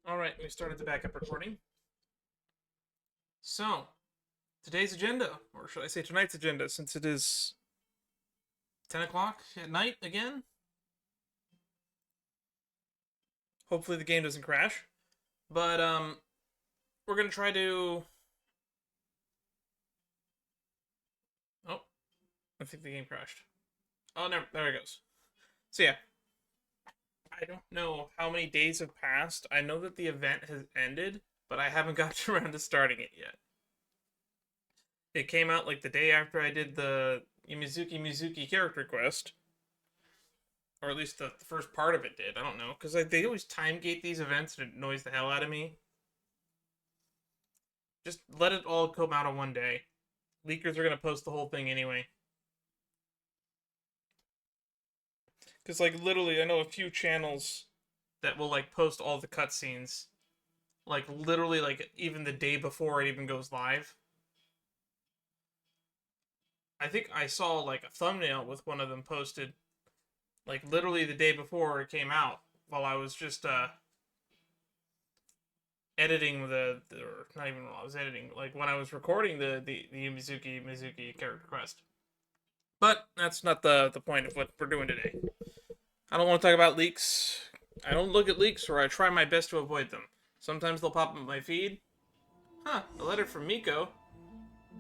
Alright, we started the backup recording. So, today's agenda, or should I say tonight's agenda, since it is 10 o'clock at night again. Hopefully the game doesn't crash. But, we're gonna try to... Oh, I think the game crashed. Oh, no, there it goes. So yeah, I don't know how many days have passed. I know that the event has ended, but I haven't gotten around to starting it yet. It came out like the day after I did the Mizuki character quest. Or at least the first part of it did. I don't know. Because they always time gate these events and it annoys the hell out of me. Just let it all come out on one day. Leakers are going to post the whole thing anyway. Because, like, literally, I know a few channels that will, like, post all the cutscenes. Like, literally, like, even the day before it even goes live. I think I saw, like, a thumbnail with one of them posted, like, literally the day before it came out, while I was just, editing or not even while I was editing, like, when I was recording the Mizuki character quest. But, that's not the point of what we're doing today. I don't want to talk about leaks. I don't look at leaks, or I try my best to avoid them. Sometimes they'll pop up in my feed. Huh, a letter from Miko.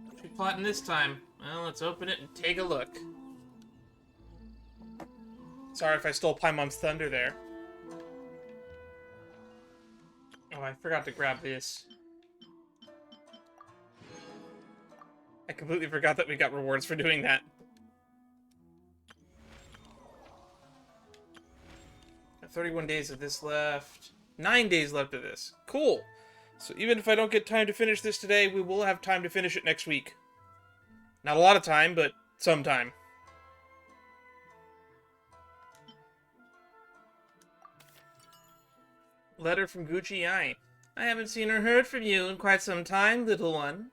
What's she plotting this time? Well, let's open it and take a look. Sorry if I stole Paimon's thunder there. Oh, I forgot to grab this. I completely forgot that we got rewards for doing that. 31 days of this left. 9 days left of this. Cool. So even if I don't get time to finish this today, we will have time to finish it next week. Not a lot of time, but some time. Letter from Guuji. I haven't seen or heard from you in quite some time, little one.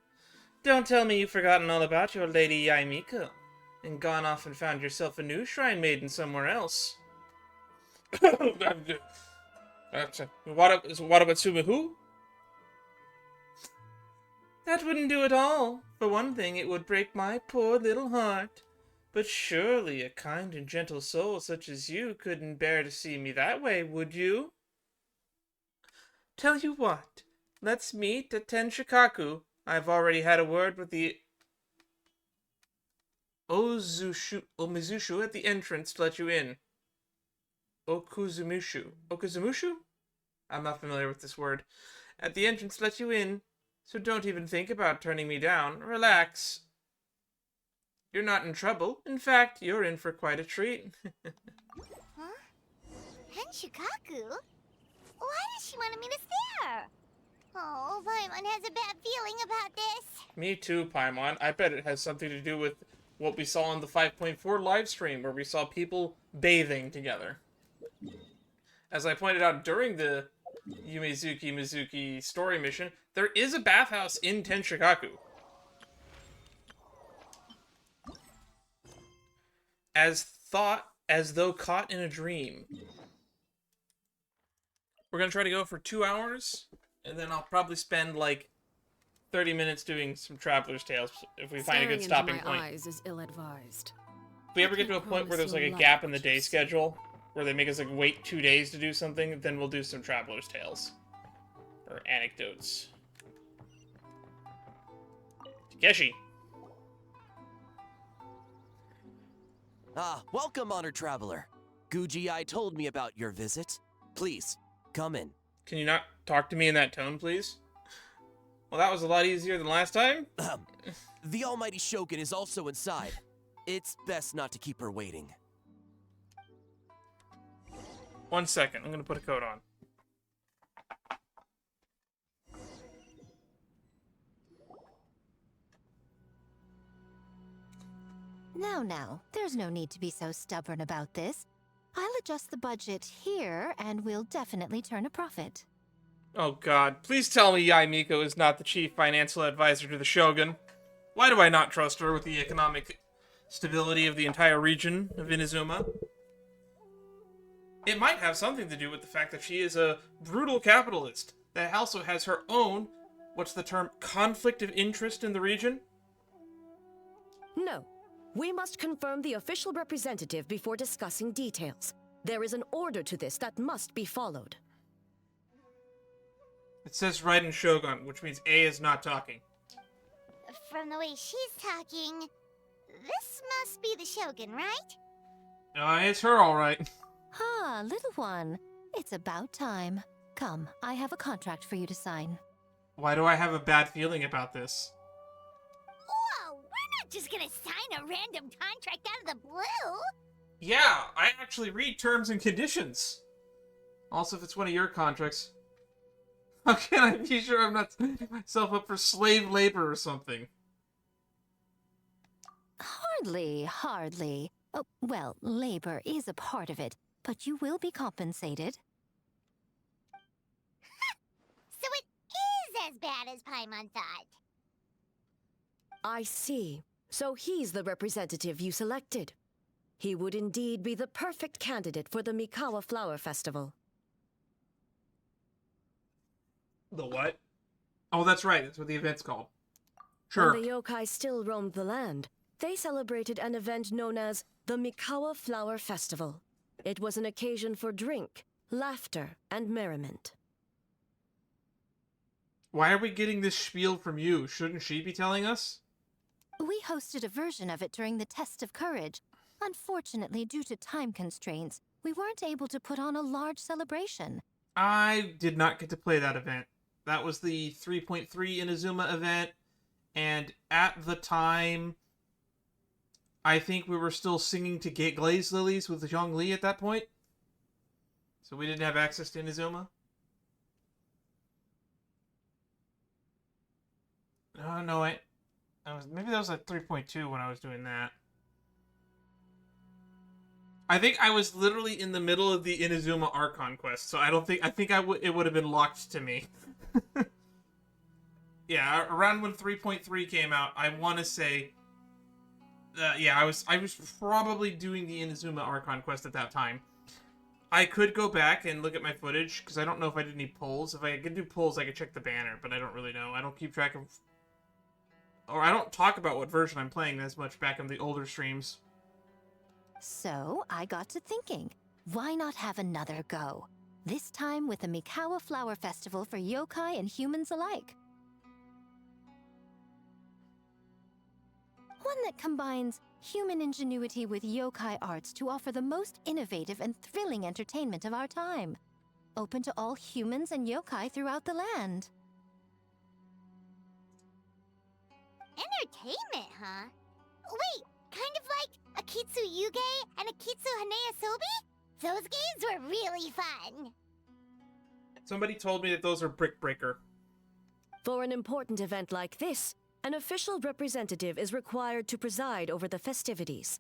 Don't tell me you've forgotten all about your lady Miko and gone off and found yourself a new shrine maiden somewhere else. Watabatsume who? That wouldn't do at all. For one thing, it would break my poor little heart. But surely a kind and gentle soul such as you couldn't bear to see me that way, would you? Tell you what, let's meet at Tenshikaku. I've already had a word with the Omizushu at the entrance to let you in. Okuzumushu? I'm not familiar with this word. At the entrance to let you in, so don't even think about turning me down. Relax. You're not in trouble. In fact, you're in for quite a treat. Huh? Henshikaku? Why does she want me to see her? Oh, Paimon has a bad feeling about this. Me too, Paimon. I bet it has something to do with what we saw on the 5.4 live stream, where we saw people bathing together. As I pointed out during the Mizuki story mission, there is a bathhouse in Tenshikaku. As though caught in a dream. We're gonna try to go for 2 hours, and then I'll probably spend like 30 minutes doing some Traveler's Tales if we find a good stopping point. Eyes is ill-advised. If we ever get to a point where there's like a gap in the day schedule, where they make us like wait 2 days to do something, then we'll do some Traveler's Tales. Or anecdotes. Takeshi. Welcome, honored traveler. Guuji told me about your visit. Please, come in. Can you not talk to me in that tone, please? Well, that was a lot easier than last time. The almighty Shogun is also inside. It's best not to keep her waiting. 1 second, I'm gonna put a coat on. Now, there's no need to be so stubborn about this. I'll adjust the budget here, and we'll definitely turn a profit. Oh god, please tell me Miko is not the chief financial advisor to the Shogun. Why do I not trust her with the economic stability of the entire region of Inazuma? It might have something to do with the fact that she is a brutal capitalist that also has her own, what's the term, conflict of interest in the region? No. We must confirm the official representative before discussing details. There is an order to this that must be followed. It says Raiden Shogun, which means A is not talking. From the way she's talking, this must be the Shogun, right? It's her, alright. Ah, little one. It's about time. Come, I have a contract for you to sign. Why do I have a bad feeling about this? Whoa, we're not just gonna sign a random contract out of the blue! Yeah, I actually read terms and conditions. Also, if it's one of your contracts. How can I be sure I'm not setting myself up for slave labor or something? Hardly. Oh, well, labor is a part of it, but you will be compensated. So it is as bad as Paimon thought. I see. So he's the representative you selected. He would indeed be the perfect candidate for the Mikawa Flower Festival. The what? Oh, that's right. That's what the event's called. Sure. When the yokai still roamed the land, they celebrated an event known as the Mikawa Flower Festival. It was an occasion for drink, laughter, and merriment. Why are we getting this spiel from you? Shouldn't she be telling us? We hosted a version of it during the Test of Courage. Unfortunately, due to time constraints, we weren't able to put on a large celebration. I did not get to play that event. That was the 3.3 Inazuma event, and at the time, I think we were still singing to Get Glazed Lilies with Zhongli at that point. So we didn't have access to Inazuma. Oh, no, maybe that was at 3.2 when I was doing that. I think I was literally in the middle of the Inazuma Archon quest, so I think it would have been locked to me. Yeah, around when 3.3 came out, I want to say, yeah, I was probably doing the Inazuma Archon quest at that time. I could go back and look at my footage, because I don't know if I did any polls. If I could do polls, I could check the banner, but I don't really know. I don't keep track of, or I don't talk about what version I'm playing as much back in the older streams. So, I got to thinking, why not have another go? This time with the Mikawa Flower Festival for yokai and humans alike. One that combines human ingenuity with yokai arts to offer the most innovative and thrilling entertainment of our time. Open to all humans and yokai throughout the land. Entertainment, huh? Wait, kind of like Akitsu Yuge and Akitsu Hanea Sobi? Those games were really fun. Somebody told me that those are Brick Breaker. For an important event like this, an official representative is required to preside over the festivities.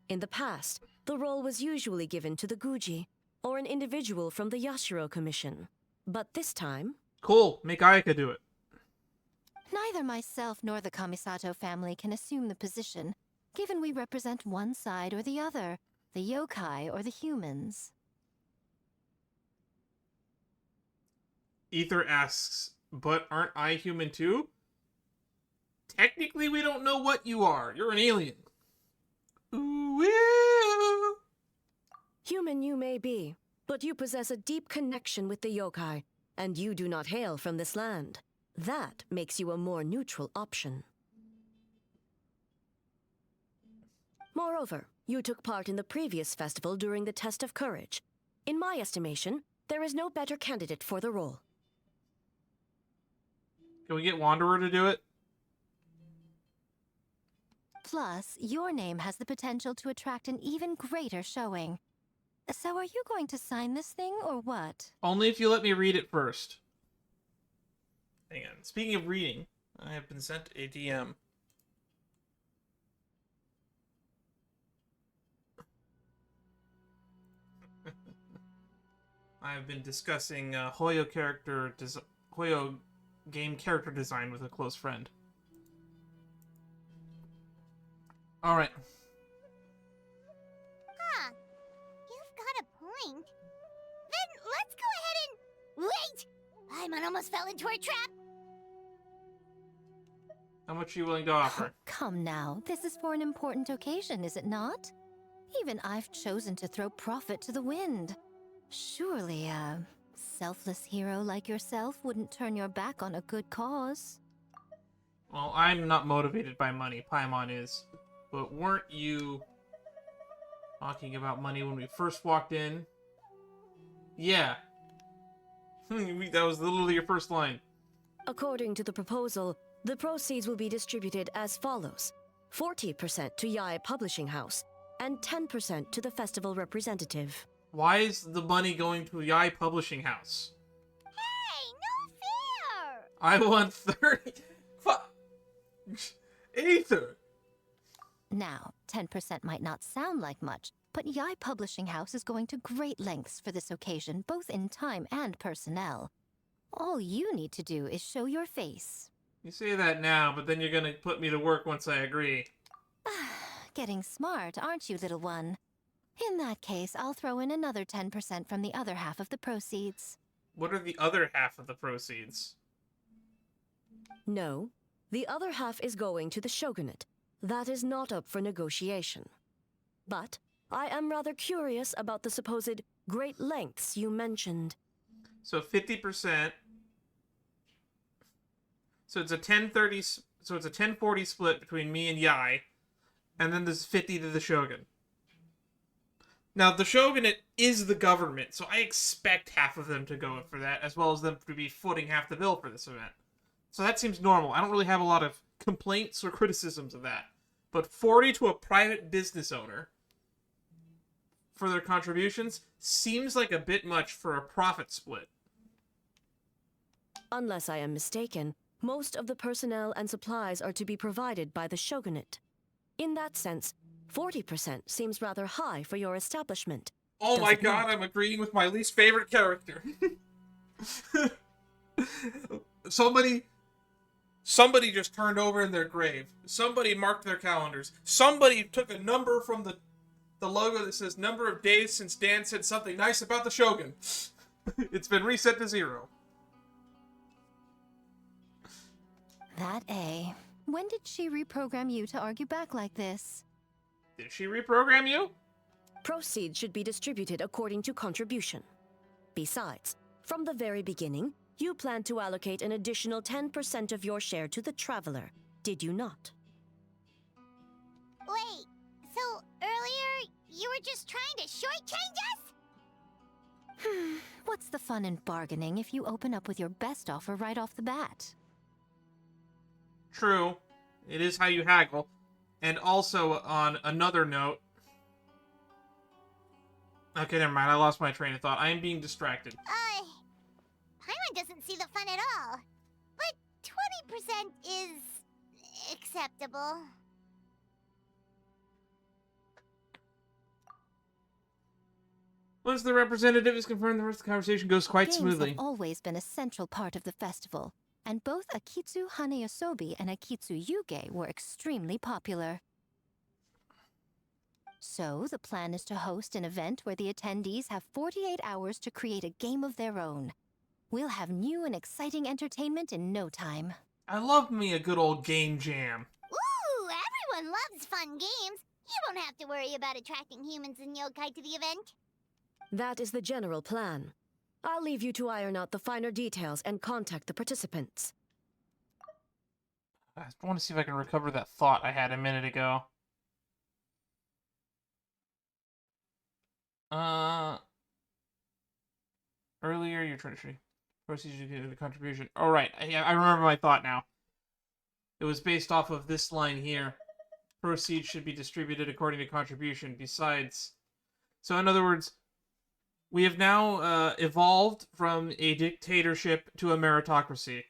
In the past, the role was usually given to the Guuji, or an individual from the Yashiro Commission. But this time... Cool, make Ayaka do it. Neither myself nor the Kamisato family can assume the position, given we represent one side or the other, the yokai or the humans. Ether asks, but aren't I human too? Technically, we don't know what you are. You're an alien. Ooh. Human you may be, but you possess a deep connection with the yokai, and you do not hail from this land. That makes you a more neutral option. Moreover, you took part in the previous festival during the Test of Courage. In my estimation, there is no better candidate for the role. Can we get Wanderer to do it? Plus, your name has the potential to attract an even greater showing. So are you going to sign this thing, or what? Only if you let me read it first. Hang on. Speaking of reading, I have been sent a DM. I have been discussing Hoyo game character design with a close friend. Alright. Huh. You've got a point. Paimon almost fell into our trap. How much are you willing to offer? Come now, this is for an important occasion, is it not? Even I've chosen to throw profit to the wind. Surely a selfless hero like yourself wouldn't turn your back on a good cause. Well, I'm not motivated by money. Paimon is. But weren't you talking about money when we first walked in? Yeah. That was literally your first line. According to the proposal, the proceeds will be distributed as follows: 40% to Yae Publishing House, and 10% to the festival representative. Why is the money going to Yae Publishing House? Hey, no fair! I want 30... Aether! Now, 10% might not sound like much, but Yae Publishing House is going to great lengths for this occasion, both in time and personnel. All you need to do is show your face. You say that now, but then you're gonna put me to work once I agree. Getting smart, aren't you, little one? In that case, I'll throw in another 10% from the other half of the proceeds. What are the other half of the proceeds? No, the other half is going to the shogunate. That is not up for negotiation. But I am rather curious about the supposed great lengths you mentioned. So 50%. So it's a 10-30. So it's a 10-40 split between me and Yae, and then there's 50 to the Shogun. Now the Shogunate is the government, so I expect half of them to go for that, as well as them to be footing half the bill for this event. So that seems normal. I don't really have a lot of complaints or criticisms of that. But 40 to a private business owner for their contributions seems like a bit much for a profit split. Unless I am mistaken, most of the personnel and supplies are to be provided by the shogunate. In that sense, 40% seems rather high for your establishment. Oh Does my it god, not? I'm agreeing with my least favorite character. Somebody just turned over in their grave. Somebody marked their calendars. Somebody took a number from the logo that says number of days since Dan said something nice about the Shogun. It's been reset to 0. That A. When did she reprogram you to argue back like this? Did she reprogram you? Proceeds should be distributed according to contribution. Besides, from the very beginning, you planned to allocate an additional 10% of your share to the Traveler, did you not? Wait, so earlier you were just trying to shortchange us? What's the fun in bargaining if you open up with your best offer right off the bat? True. It is how you haggle. And also, on another note... Okay, never mind. I lost my train of thought. I am being distracted. Paimon doesn't see the fun at all. But 20% is acceptable. Once the representative is confirmed, the rest of the conversation goes quite Games smoothly. have always been a central part of the festival, and both Akitsu Hanayosobi and Akitsu Yuge were extremely popular. So, the plan is to host an event where the attendees have 48 hours to create a game of their own. We'll have new and exciting entertainment in no time. I love me a good old game jam. Ooh, everyone loves fun games. You won't have to worry about attracting humans and yokai to the event. That is the general plan. I'll leave you to iron out the finer details and contact the participants. I want to see if I can recover that thought I had a minute ago. Earlier, your treasury. Proceeds you get the contribution. Oh, right. I remember my thought now. It was based off of this line here. Proceeds should be distributed according to contribution. Besides... So, in other words, we have now evolved from a dictatorship to a meritocracy.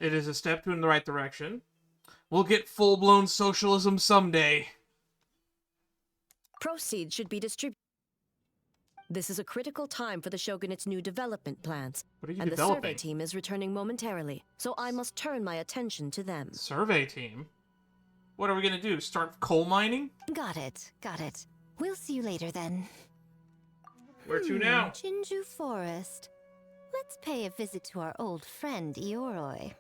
It is a step in the right direction. We'll get full-blown socialism someday. Proceeds should be distributed. This is a critical time for the Shogunate's new development plans. What are you And developing? the survey team is returning momentarily, so I must turn my attention to them. Survey team? What are we gonna do? Start coal mining? Got it, got it. We'll see you later then. Where to now? Jinju Forest. Let's pay a visit to our old friend, Ioroi.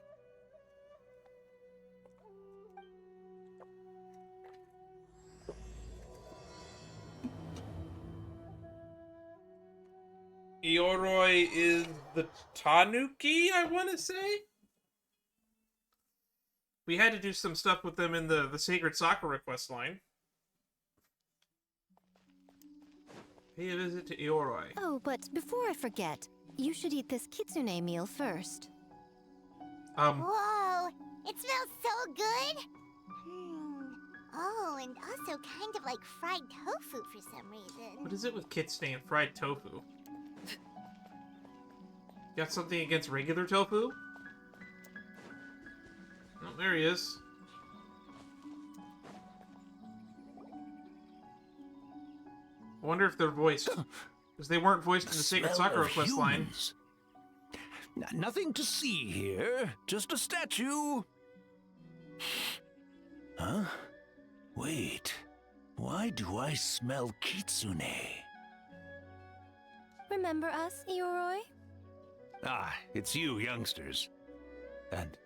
Ioroi is the Tanuki, I want to say? We had to do some stuff with them in the Sacred Sakura quest line. Pay a visit to Ioroi. Oh, but before I forget, you should eat this kitsune meal first. Whoa, it smells so good. Oh, and also kind of like fried tofu for some reason. What is it with kitsune and fried tofu? Got something against regular tofu? Oh, there he is. I wonder if they're voiced. Because they weren't voiced in the Sacred Sakura quest line. Nothing to see here, just a statue. Huh? Wait, why do I smell kitsune? Remember us, Ioroi? Ah, it's you youngsters. And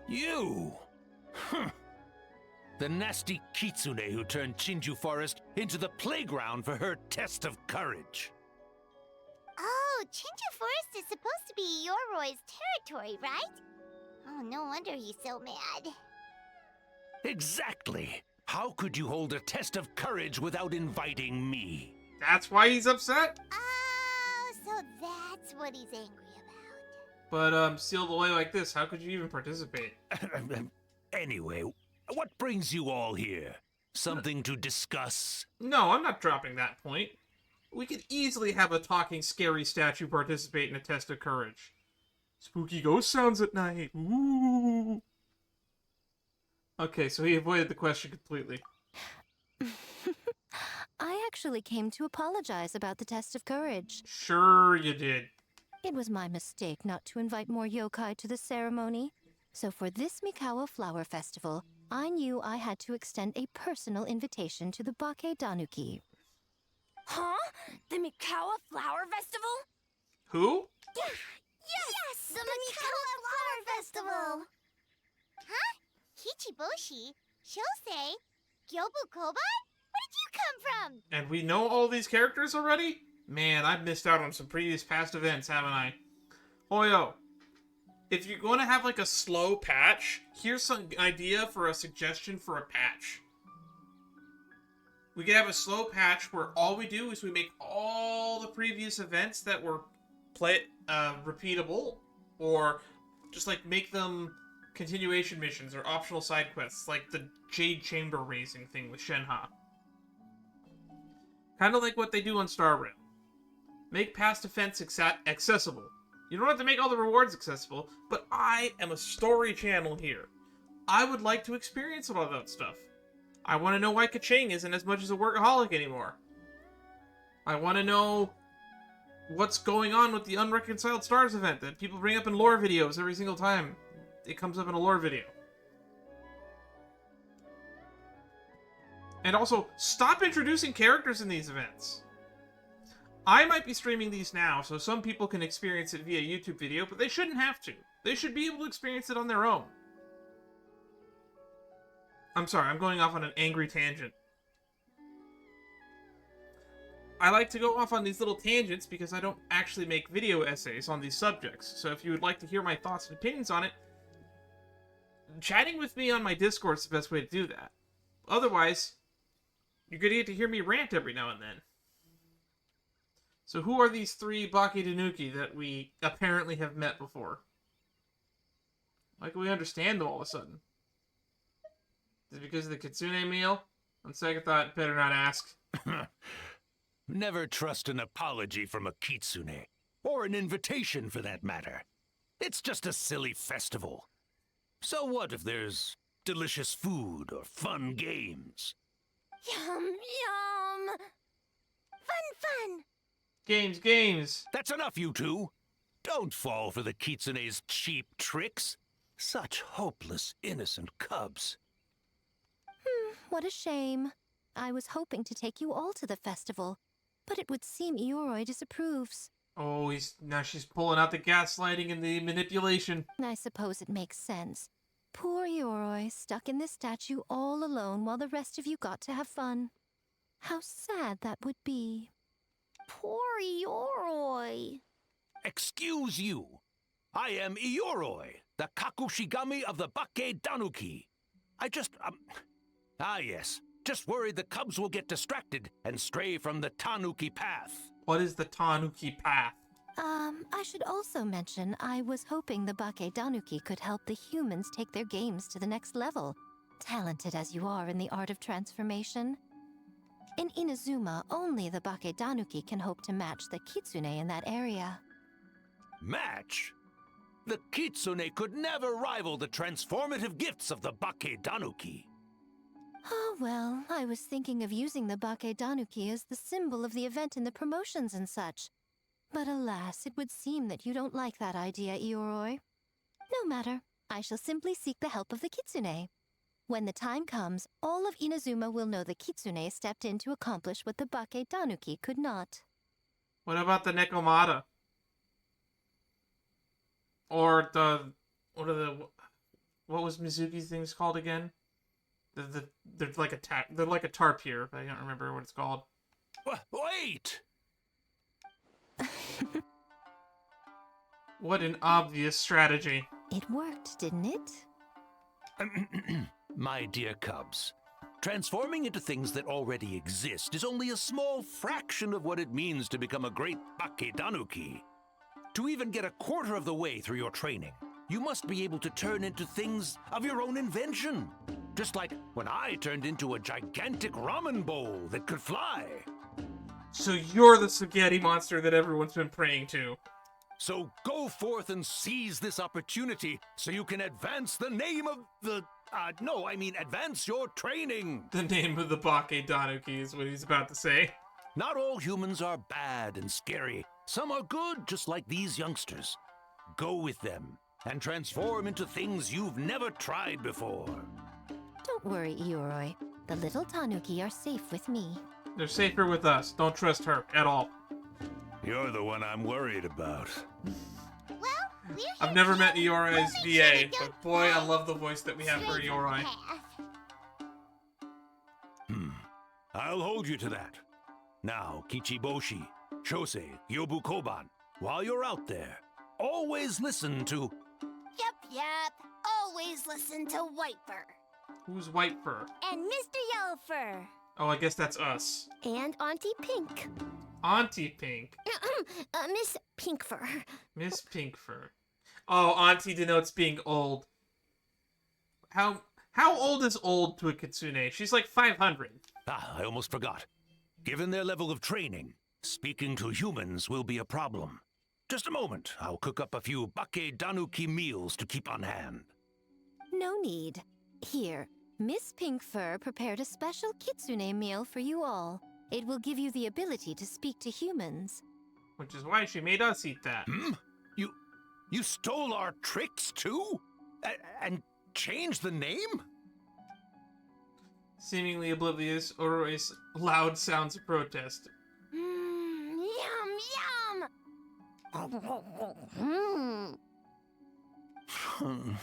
you! The nasty kitsune who turned Chinju Forest into the playground for her test of courage. Oh, Chinju Forest is supposed to be Ioroi's territory, right? Oh, no wonder he's so mad. Exactly. How could you hold a test of courage without inviting me? That's why he's upset? Oh, so that's what he's angry about. But, sealed away like this, how could you even participate? Anyway, what brings you all here? Something to discuss? No, I'm not dropping that point. We could easily have a talking scary statue participate in a test of courage. Spooky ghost sounds at night. Ooh. Okay, so he avoided the question completely. I actually came to apologize about the test of courage. Sure you did. It was my mistake not to invite more yokai to the ceremony. So for this Mikawa Flower Festival, I knew I had to extend a personal invitation to the Bake Danuki. Huh? The Mikawa Flower Festival? Who? Yes! The Mikawa Flower Festival! Huh? Kichiboshi? Shosei? Gyobu Koban? Where did you come from? And we know all these characters already? Man, I've missed out on some previous past events, haven't I? Hoyo, if you're going to have like a slow patch, here's some idea for a suggestion for a patch. We could have a slow patch where all we do is we make all the previous events that were repeatable, or just like make them continuation missions or optional side quests, like the Jade Chamber raising thing with Shenhe. Kind of like what they do on Star Rail. Make past events accessible. You don't have to make all the rewards accessible, but I am a story channel here. I would like to experience all of that stuff. I want to know why Kaching isn't as much as a workaholic anymore. I want to know what's going on with the Unreconciled Stars event that people bring up in lore videos every single time it comes up in a lore video. And also, stop introducing characters in these events. I might be streaming these now, so some people can experience it via YouTube video, but they shouldn't have to. They should be able to experience it on their own. I'm sorry, I'm going off on an angry tangent. I like to go off on these little tangents because I don't actually make video essays on these subjects. So if you would like to hear my thoughts and opinions on it, chatting with me on my Discord is the best way to do that. Otherwise, you're going to get to hear me rant every now and then. So who are these three Bake Danuki that we apparently have met before? Why can we understand them all of a sudden? Is it because of the Kitsune meal? On second thought, better not ask. Never trust an apology from a kitsune, or an invitation for that matter. It's just a silly festival. So what if there's delicious food or fun games? Yum, yum. Fun! Games! That's enough, you two. Don't fall for the kitsune's cheap tricks. Such hopeless, innocent cubs. What a shame. I was hoping to take you all to the festival, but it would seem Ioroi disapproves. Oh, now she's pulling out the gaslighting and the manipulation. I suppose it makes sense. Poor Yoroi, stuck in this statue all alone while the rest of you got to have fun. How sad that would be. Poor Yoroi. Excuse you. I am Ioroi, the Kakushigami of the Bake Danuki. I just, yes. Just worried the cubs will get distracted and stray from the Tanuki path. What is the Tanuki path? I should also mention I was hoping the Bake Danuki could help the humans take their games to the next level, talented as you are in the art of transformation. In Inazuma, only the Bake Danuki can hope to match the Kitsune in that area. Match? The Kitsune could never rival the transformative gifts of the Bake Danuki. Oh, well, I was thinking of using the Bake Danuki as the symbol of the event in the promotions and such. But alas, it would seem that you don't like that idea, Ioroi. No matter, I shall simply seek the help of the Kitsune. When the time comes, all of Inazuma will know the Kitsune stepped in to accomplish what the Bake Danuki could not. What about the Nekomata? Or what was Mizuki's things called again? They're like a tarpier, but I don't remember what it's called. Wait! What an obvious strategy. It worked, didn't it? My dear cubs, transforming into things that already exist is only a small fraction of what it means to become a great Bake Danuki. To even get a quarter of the way through your training, you must be able to turn into things of your own invention. Just like when I turned into a gigantic ramen bowl that could fly. So you're the spaghetti monster that everyone's been praying to. So go forth and seize this opportunity so you can advance the name of the... advance your training. The name of the Bake Danuki is what he's about to say. Not all humans are bad and scary. Some are good, just like these youngsters. Go with them and transform into things you've never tried before. Don't worry, Ioroi. The little Tanuki are safe with me. They're safer with us. Don't trust her at all. You're the one I'm worried about. Well, we're here I've never to met help. Iorai's We'll make sure VA, you don't but boy, I fall love the voice that we have for straight from Ioroi. the path. I'll hold you to that. Now, Kichiboshi, Shosei, Yobu Koban, while you're out there, always listen to... Yep. Always listen to Whitefur. Who's White Fur? And Mr. Yellowfur. Oh, I guess that's us. And Auntie Pink. Auntie Pink. Miss Pinkfur. Miss Pink Fur. Oh, Auntie denotes being old. How old is old to a kitsune? She's like 500. I almost forgot. Given their level of training, speaking to humans will be a problem. Just a moment, I'll cook up a few Bake Danuki meals to keep on hand. No need. Here, Miss Pinkfur prepared a special kitsune meal for you all. It will give you the ability to speak to humans. Which is why she made us eat that. You stole our tricks too? And changed the name? Seemingly oblivious, Oroi's loud sounds of protest. Yum.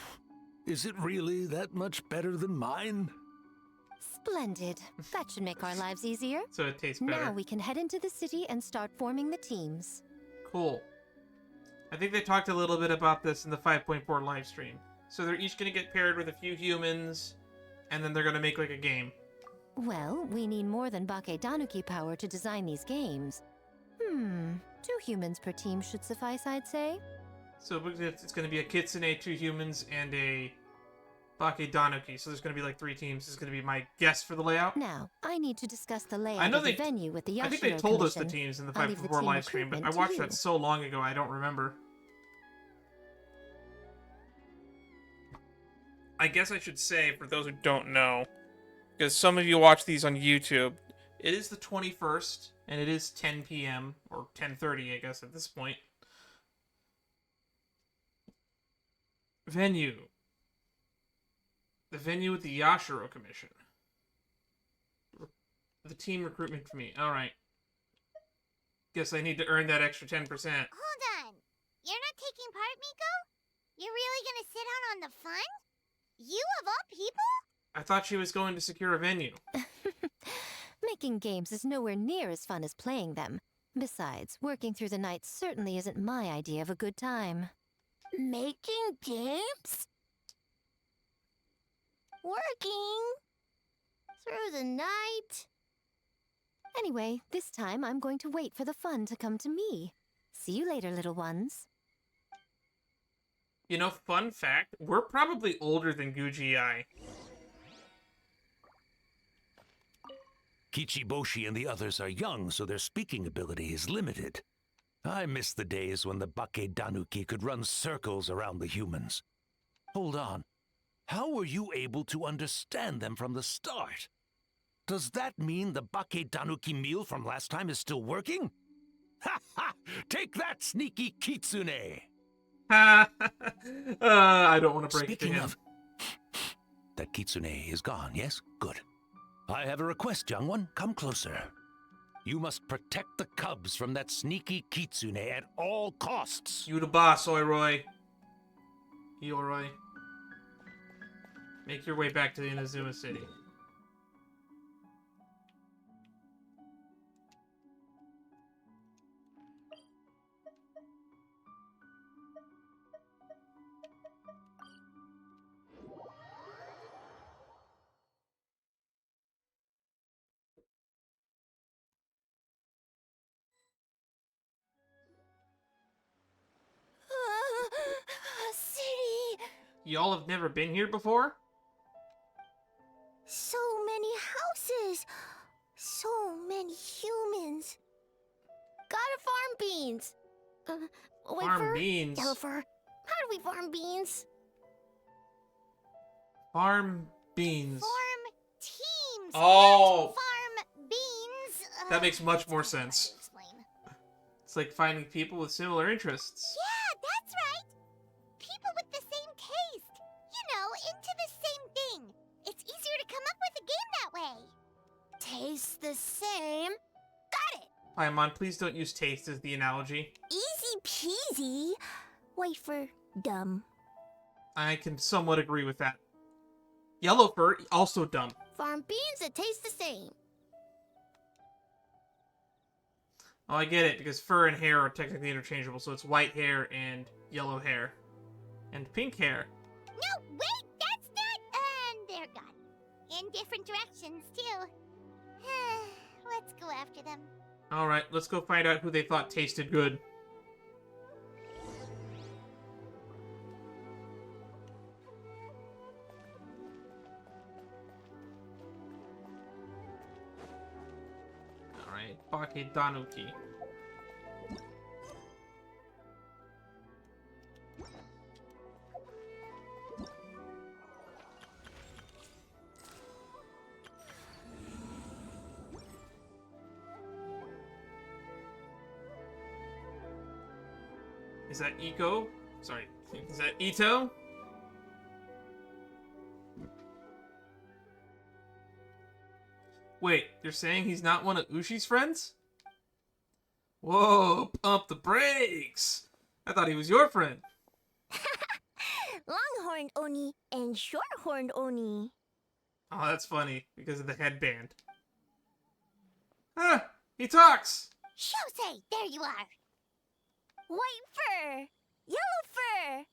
Is it really that much better than mine? Splendid. That should make our lives easier. So it tastes better. Now we can head into the city and start forming the teams. Cool. I think they talked a little bit about this in the 5.4 live stream. So they're each going to get paired with a few humans, and then they're going to make like a game. Well, we need more than Bake Danuki power to design these games. 2 humans per team should suffice, I'd say. So it's going to be a kitsune, 2 humans, and a Bake Danuki. So there's going to be like 3 teams. This is going to be my guess for the layout. Now, I need to discuss the layout I know of the venue with the Yashiro I think they told us the Commission. teams in the I'll leave the 5.4 team live stream, but I recruitment to watched you. that so long ago I don't remember. I guess I should say, for those who don't know, because some of you watch these on YouTube, it is the 21st, and it is 10 p.m., or 10:30, I guess, at this point. Venue. The venue with the Yashiro Commission. The team recruitment for me. Alright. Guess I need to earn that extra 10%. Hold on. You're not taking part, Miko? You're really gonna sit out on the fun? You of all people? I thought she was going to secure a venue. Making games is nowhere near as fun as playing them. Besides, working through the night certainly isn't my idea of a good time. Making games? Working? Through the night? Anyway, this time I'm going to wait for the fun to come to me. See you later, little ones. You know, fun fact, we're probably older than Guuji. Kichiboshi and the others are young, so their speaking ability is limited. I miss the days when the Bake Danuki could run circles around the humans. Hold on. How were you able to understand them from the start? Does that mean the Bake Danuki meal from last time is still working? Ha ha! Take that, sneaky kitsune! Ha! I don't want to break it to Speaking him. of... That kitsune is gone, yes? Good. I have a request, young one. Come closer. You must protect the cubs from that sneaky kitsune at all costs. You the boss, Oiroi. Ioroi. Make your way back to the Inazuma City. City! Y'all have never been here before? So many houses! So many humans! Gotta farm beans! Farm Whitefer? beans. Yellowfur, how do we farm beans? Farm beans. Form teams. Oh! And farm beans. That makes much more it's kinda hard to sense. explain. It's like finding people with similar interests. Yeah, that's right. People with the same taste. You know, into the same thing. It's easier to come up with a game that way. Tastes the same. Got it! Paimon, please don't use taste as the analogy. Easy peasy. Wafer, dumb. I can somewhat agree with that. Yellowfur, also dumb. Farm beans that taste the same. Oh, I get it, because fur and hair are technically interchangeable, so it's white hair and yellow hair. And pink hair. No, wait, that's not. And they're gone. In different directions, too. Let's go after them. Alright, let's go find out who they thought tasted good. Alright, Bake Danuki. Is that Iko? Sorry, is that Ito? Wait, you're saying he's not one of Ushi's friends? Whoa, pump the brakes! I thought he was your friend. Longhorn Oni and Shorthorn Oni. Oh, that's funny, because of the headband. Ah, he talks! Shosei, there you are. White fur! Yellow fur!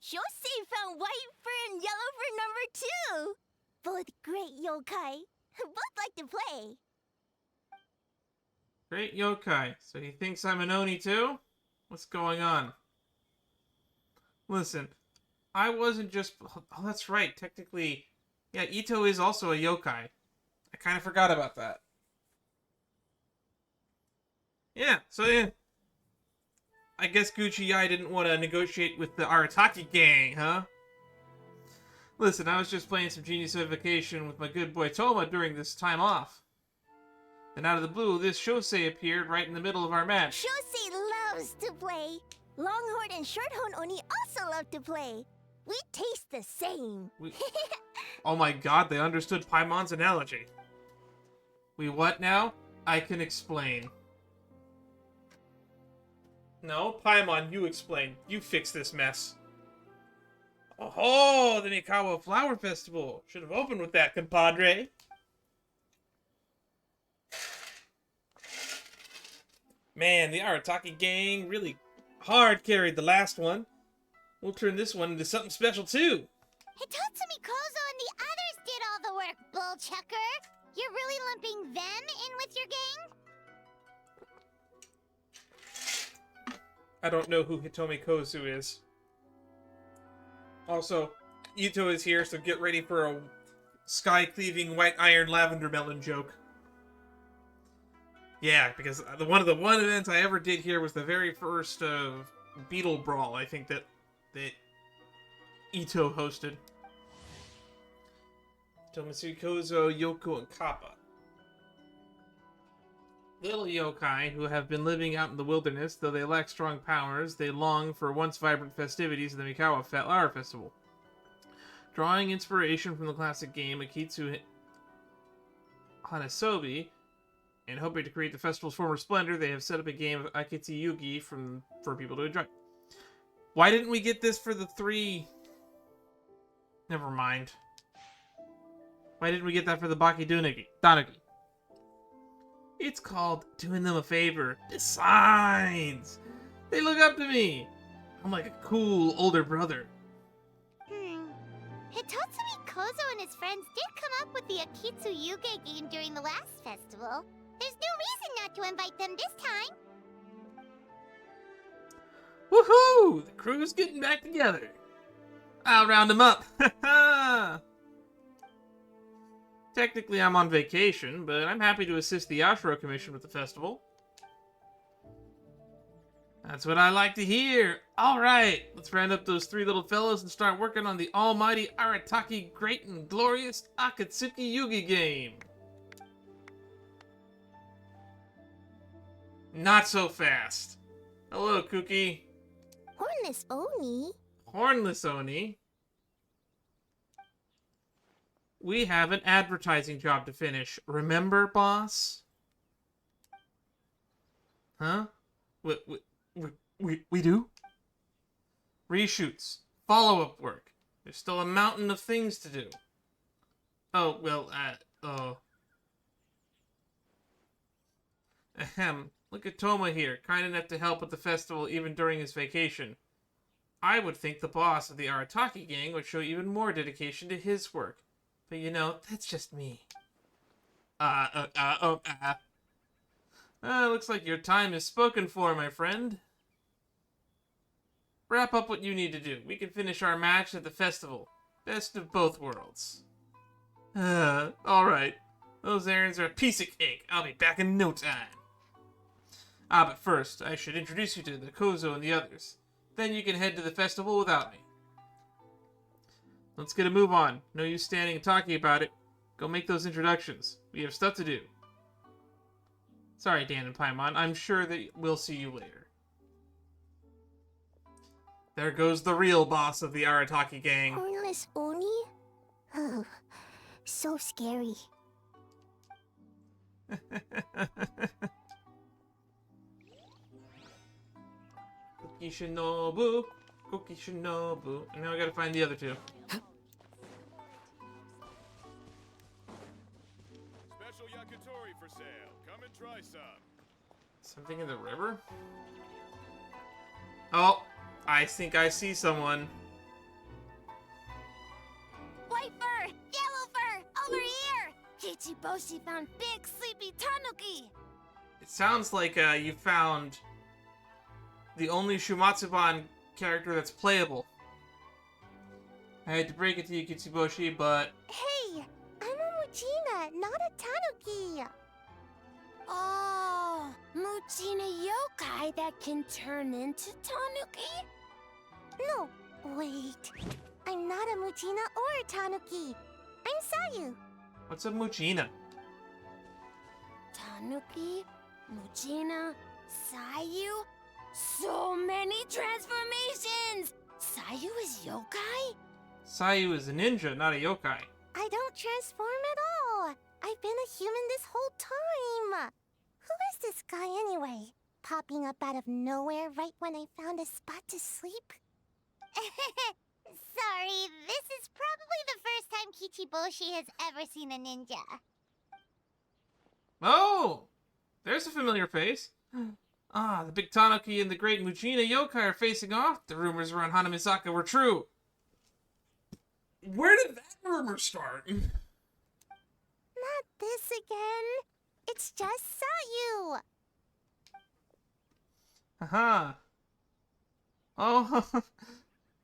Shosei found white fur and yellow fur number 2! Both great yokai. Both like to play. Great yokai. So he thinks I'm an Oni too? What's going on? Listen, I wasn't just... Oh, that's right. Technically, yeah, Ito is also a yokai. I kind of forgot about that. Yeah, so yeah. I guess Guuji didn't want to negotiate with the Arataki gang, huh? Listen, I was just playing some Genius Vacation with my good boy Toma during this time off. And out of the blue, this Shosei appeared right in the middle of our match. Shosei loves to play. Longhorn and Shorthorn Oni also love to play. We taste the same. Oh my god, they understood Paimon's analogy. We what now? I can explain. No, Paimon, you explain. You fix this mess. Oh, the Mikawa Flower Festival. Should have opened with that, compadre. Man, the Arataki gang really hard carried the last one. We'll turn this one into something special, too. Hitatsumi Kozo and the others did all the work, bullchucker. You're really lumping them in with your gang? I don't know who Hitomi Kozu is. Also, Ito is here, so get ready for a sky-cleaving white iron lavender melon joke. Yeah, because the one event I ever did here was the very first Beetle Brawl, I think, that Ito hosted. Tomasu Kozo, Yoko, and Kappa. Little yokai who have been living out in the wilderness, though they lack strong powers, they long for once vibrant festivities of the Mikawa Flower Festival. Drawing inspiration from the classic game Akitsu Hanasobi, and hoping to create the festival's former splendor, they have set up a game of Akitsu Yugi for people to enjoy. Why didn't we get this for the 3? Never mind. Why didn't we get that for the Baki Danuki? It's called doing them a favor. Besides, they look up to me. I'm like a cool older brother. Hitatsumi Kozo and his friends did come up with the Akitsu Yuge game during the last festival. There's no reason not to invite them this time. Woohoo! The crew's getting back together. I'll round them up. Technically, I'm on vacation, but I'm happy to assist the Yashiro Commission with the festival. That's what I like to hear. All right, let's round up those 3 little fellows and start working on the almighty Arataki great and glorious Akatsuki Yugi game. Not so fast. Hello, Kuki. Hornless Oni? Hornless Oni. We have an advertising job to finish. Remember, boss? Huh? We do? Reshoots. Follow-up work. There's still a mountain of things to do. Oh, well, Ahem. Look at Toma here, kind enough to help with the festival even during his vacation. I would think the boss of the Arataki gang would show even more dedication to his work. But you know, that's just me. Looks like your time is spoken for, my friend. Wrap up what you need to do. We can finish our match at the festival. Best of both worlds. Alright. Those errands are a piece of cake. I'll be back in no time. But first, I should introduce you to the Kozo and the others. Then you can head to the festival without me. Let's get a move on. No use standing and talking about it. Go make those introductions. We have stuff to do. Sorry, Dan and Paimon. I'm sure that we'll see you later. There goes the real boss of the Arataki gang. Hornless Oni? Oh, so scary. Cookie Shinobu. Cookie Shinobu. And now I gotta find the other 2. Special yakitori for sale. Come and try some. Something in the river? Oh, I think I see someone. White fur! Yellow fur! Over here! Chichiboshi found big sleepy tanuki! It sounds like you found the only Shumatsuban character that's playable. I hate to break it to you, Kitsuboshi, but... Hey! I'm a Mujina, not a tanuki! Oh, Mujina yokai that can turn into tanuki? No, wait. I'm not a Mujina or a tanuki. I'm Sayu. What's a Mujina? Tanuki, Mujina, Sayu. So many transformations! Sayu is yokai? Sayu is a ninja, not a yokai. I don't transform at all. I've been a human this whole time. Who is this guy anyway? popping up out of nowhere right when I found a spot to sleep? Sorry, this is probably the first time Kichiboshi has ever seen a ninja. Oh! There's a familiar face. Ah, the big Tanuki and the great Mujina yokai are facing off. The rumors around Hanamisaka were true. Where did that rumor start? Not this again. It's just Sayu. Haha. Oh,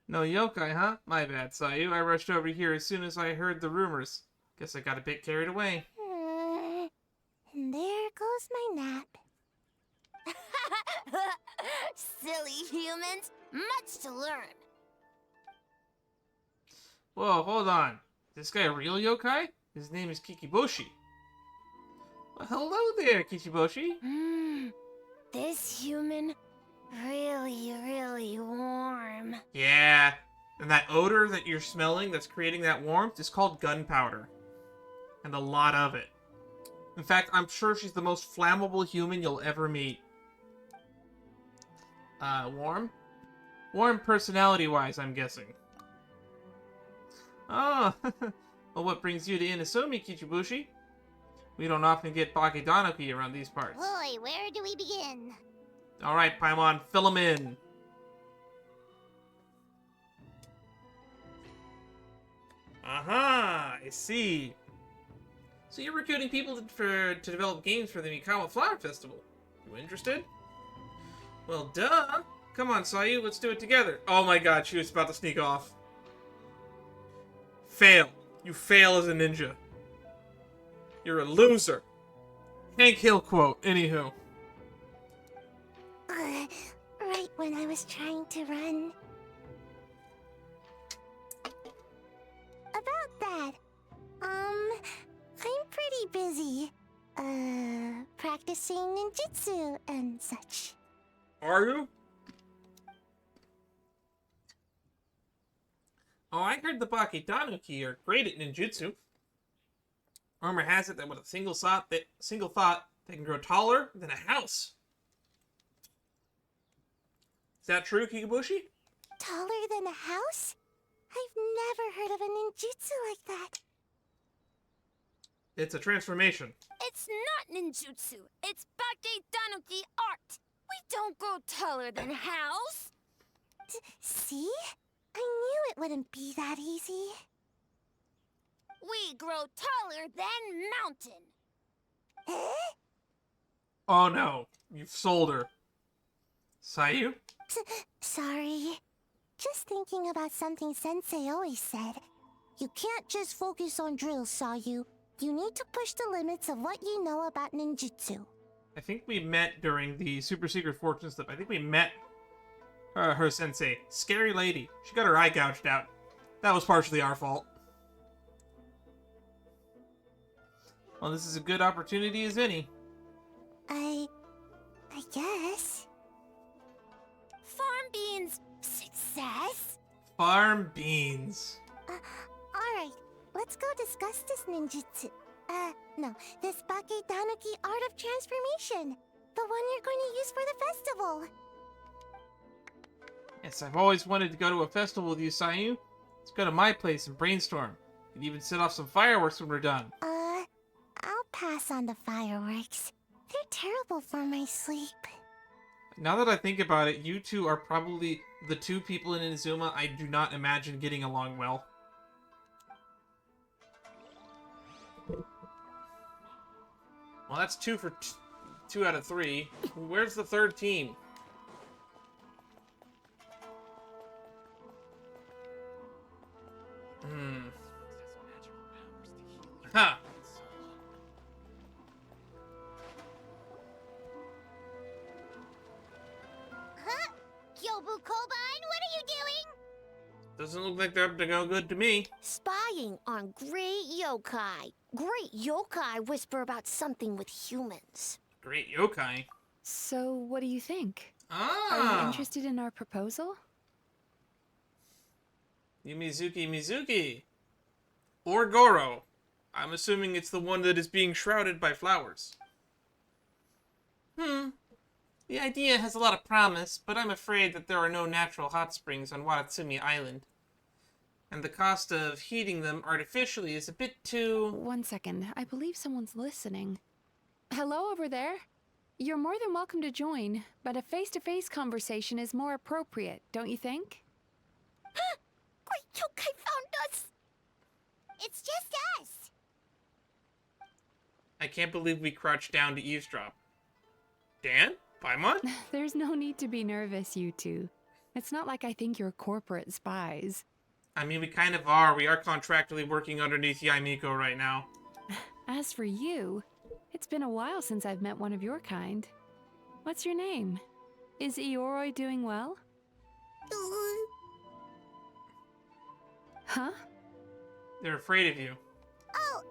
no yokai, huh? My bad, Sayu. I rushed over here as soon as I heard the rumors. Guess I got a bit carried away. And there goes my nap. Silly humans, much to learn. Whoa, hold on. Is this guy a real yokai? His name is Kikiboshi. Well, hello there, Kichiboshi. This human, really warm. Yeah, and that odor that you're smelling that's creating that warmth is called gunpowder. And a lot of it. In fact, I'm sure she's the most flammable human you'll ever meet. Warm? Warm personality-wise, I'm guessing. Oh, well, what brings you to Inazuma, Kichibushi? We don't often get Danuki around these parts. Boy, where do we begin? Alright, Paimon, fill them in. Aha, I see. So you're recruiting people to develop games for the Mikawa Flower Festival. You interested? Well, duh. Come on, Sayu, let's do it together. Oh my god, she was about to sneak off. Fail. You fail as a ninja. You're a loser. Hank Hill quote, anywho. Right when I was trying to run. About that, I'm pretty busy, practicing ninjutsu and such. Are you? Oh, I heard the Danuki are great at ninjutsu. Rumor has it that with a single thought, they can grow taller than a house. Is that true, Kikibushi? Taller than a house? I've never heard of a ninjutsu like that. It's a transformation. It's not ninjutsu. It's Danuki art. We don't grow taller than a house. See? I knew it wouldn't be that easy. We grow taller than mountain. Eh? Oh no, you've sold her. Sayu? Sorry. Just thinking about something Sensei always said. You can't just focus on drills, Sayu. You need to push the limits of what you know about ninjutsu. I think we met during the Super Secret Fortune stuff. I think we met her sensei. Scary lady. She got her eye gouged out. That was partially our fault. Well, this is a good opportunity as any. I guess. Farm beans success? Farm beans. Alright, let's go discuss this ninjutsu. No, this Danuki art of transformation. The one you're going to use for the festival. Yes, I've always wanted to go to a festival with you, Sayu. Let's go to my place and brainstorm. We can even set off some fireworks when we're done. I'll pass on the fireworks. They're terrible for my sleep. Now that I think about it, you two are probably the two people in Inazuma I do not imagine getting along well. Well, that's two out of three. Where's the third team? Ha! Huh? Kyobu Koban, what are you doing? Doesn't look like they're up to go good to me. Spying on great yokai. Great yokai whisper about something with humans. Great yokai. So, what do you think? Ah! Are you interested in our proposal? Mizuki. Or Goro. I'm assuming it's the one that is being shrouded by flowers. The idea has a lot of promise, but I'm afraid that there are no natural hot springs on Watatsumi Island. And the cost of heating them artificially is a bit too... 1 second. I believe someone's listening. Hello over there? You're more than welcome to join, but a face-to-face conversation is more appropriate, don't you think? Great yokai found us! It's just us! I can't believe we crouched down to eavesdrop. Dan? Paimon? There's no need to be nervous, you two. It's not like I think you're corporate spies. I mean, we kind of are. We are contractually working underneath Yaimiko right now. As for you, it's been a while since I've met one of your kind. What's your name? Is Ioroi doing well? Huh? They're afraid of you. Oh,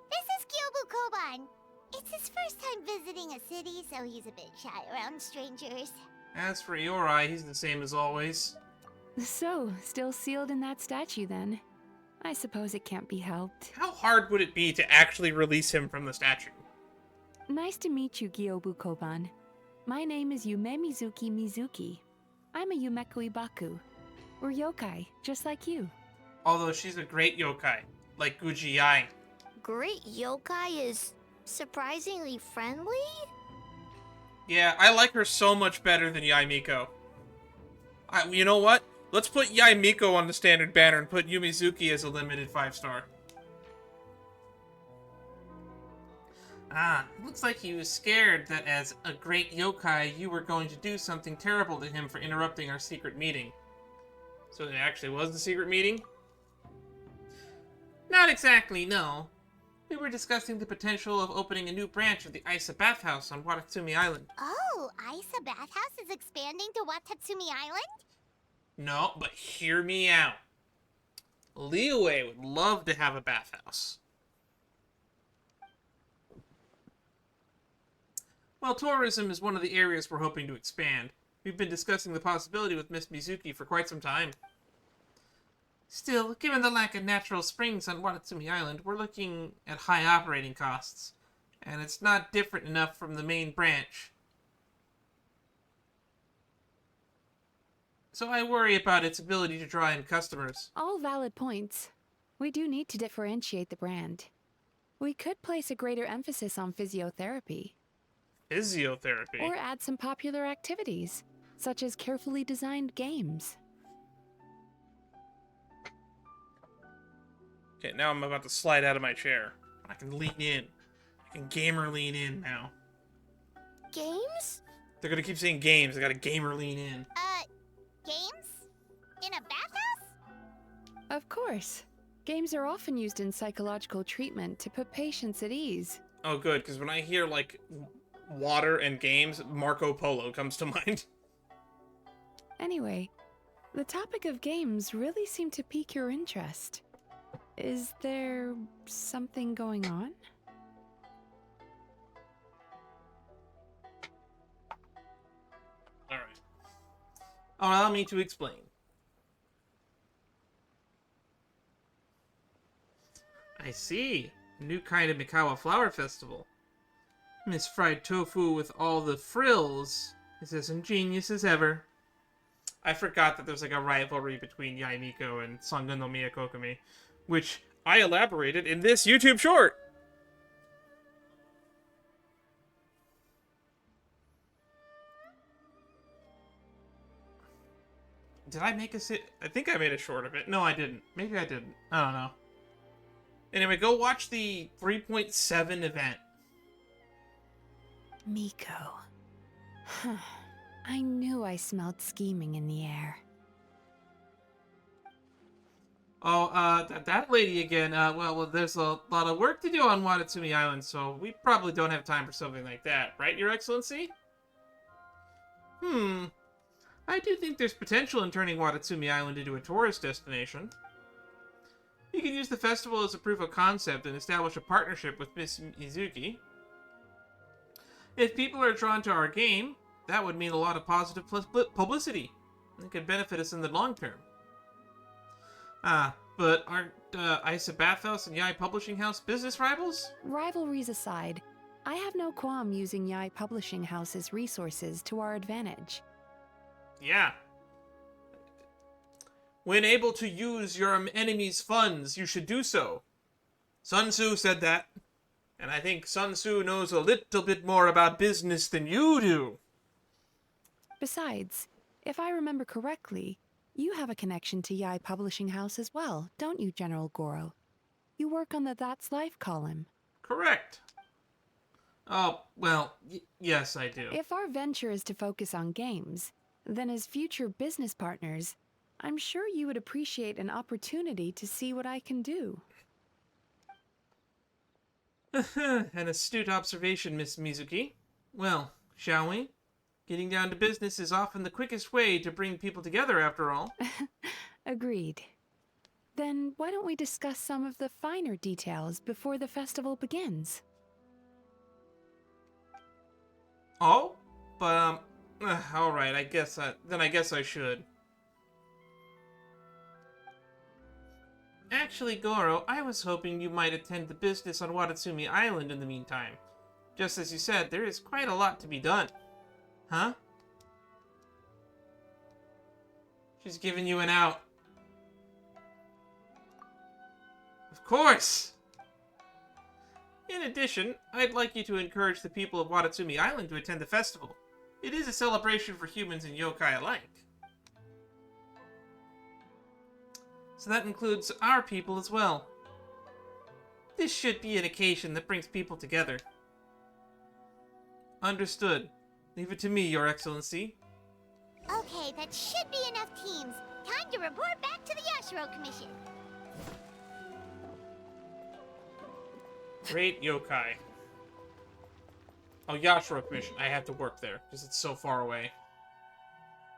this is Gyobu Koban. It's his first time visiting a city, so he's a bit shy around strangers. As for Ioroi, he's the same as always. So, still sealed in that statue then? I suppose it can't be helped. How hard would it be to actually release him from the statue? Nice to meet you, Gyobu Koban. My name is Yume Mizuki. I'm a Yumeku Ibaku. We're yokai, just like you. Although she's a great yokai, like Guuji. Great yokai is surprisingly friendly? Yeah, I like her so much better than Yaimiko. You know what? Let's put Yaimiko on the standard banner and put Yumizuki as a limited 5-star. Looks like he was scared that as a great yokai, you were going to do something terrible to him for interrupting our secret meeting. So it actually was the secret meeting? Not exactly, no. We were discussing the potential of opening a new branch of the Isa Bathhouse on Watatsumi Island. Oh, Isa Bathhouse is expanding to Watatsumi Island? No, but hear me out. Liyue would love to have a bathhouse. Well, tourism is one of the areas we're hoping to expand. We've been discussing the possibility with Miss Mizuki for quite some time. Still, given the lack of natural springs on Watatsumi Island, we're looking at high operating costs. And it's not different enough from the main branch. So I worry about its ability to draw in customers. All valid points. We do need to differentiate the brand. We could place a greater emphasis on physiotherapy. Physiotherapy? Or add some popular activities, such as carefully designed games. Okay, now I'm about to slide out of my chair. I can lean in. I can gamer lean in now. Games? They're gonna keep saying games. I got a gamer lean in. Games? In a bathhouse? Of course. Games are often used in psychological treatment to put patients at ease. Oh, good, because when I hear, like, water and games, Marco Polo comes to mind. Anyway, the topic of games really seemed to pique your interest. Is there something going on? Alright. Allow me to explain. I see. A new kind of Mikawa flower festival. Miss Fried Tofu with all the frills is as ingenious as ever. I forgot that there's like a rivalry between Yaimiko and Sanga no Miyakokumi, which I elaborated in this YouTube short! Did I make I think I made a short of it. No, I didn't. Maybe I didn't. I don't know. Anyway, go watch the 3.7 event. Miko. I knew I smelled scheming in the air. Oh, that lady again. Well, there's a lot of work to do on Watatsumi Island, so we probably don't have time for something like that, right, Your Excellency? I do think there's potential in turning Watatsumi Island into a tourist destination. You could use the festival as a proof of concept and establish a partnership with Miss Mizuki. If people are drawn to our game, that would mean a lot of positive publicity. It could benefit us in the long term. But aren't Isa Bathhouse and Yai Publishing House business rivals? Rivalries aside, I have no qualm using Yai Publishing House's resources to our advantage. Yeah. When able to use your enemy's funds, you should do so. Sun Tzu said that. And I think Sun Tzu knows a little bit more about business than you do. Besides, if I remember correctly, you have a connection to Yai Publishing House as well, don't you, General Goro? You work on the That's Life column. Correct. Oh, well, yes, I do. If our venture is to focus on games, then as future business partners, I'm sure you would appreciate an opportunity to see what I can do. An astute observation, Miss Mizuki. Well, shall we? Getting down to business is often the quickest way to bring people together, after all. Agreed. Then why don't we discuss some of the finer details before the festival begins? Oh? But, alright, I guess I should. Actually, Goro, I was hoping you might attend the business on Watatsumi Island in the meantime. Just as you said, there is quite a lot to be done. Huh? She's giving you an out. Of course! In addition, I'd like you to encourage the people of Watatsumi Island to attend the festival. It is a celebration for humans and yokai alike. So that includes our people as well. This should be an occasion that brings people together. Understood. Leave it to me, Your Excellency. Okay, that should be enough teams. Time to report back to the Yashiro Commission. Great yokai. Oh, Yashiro Commission. I have to work there, because it's so far away.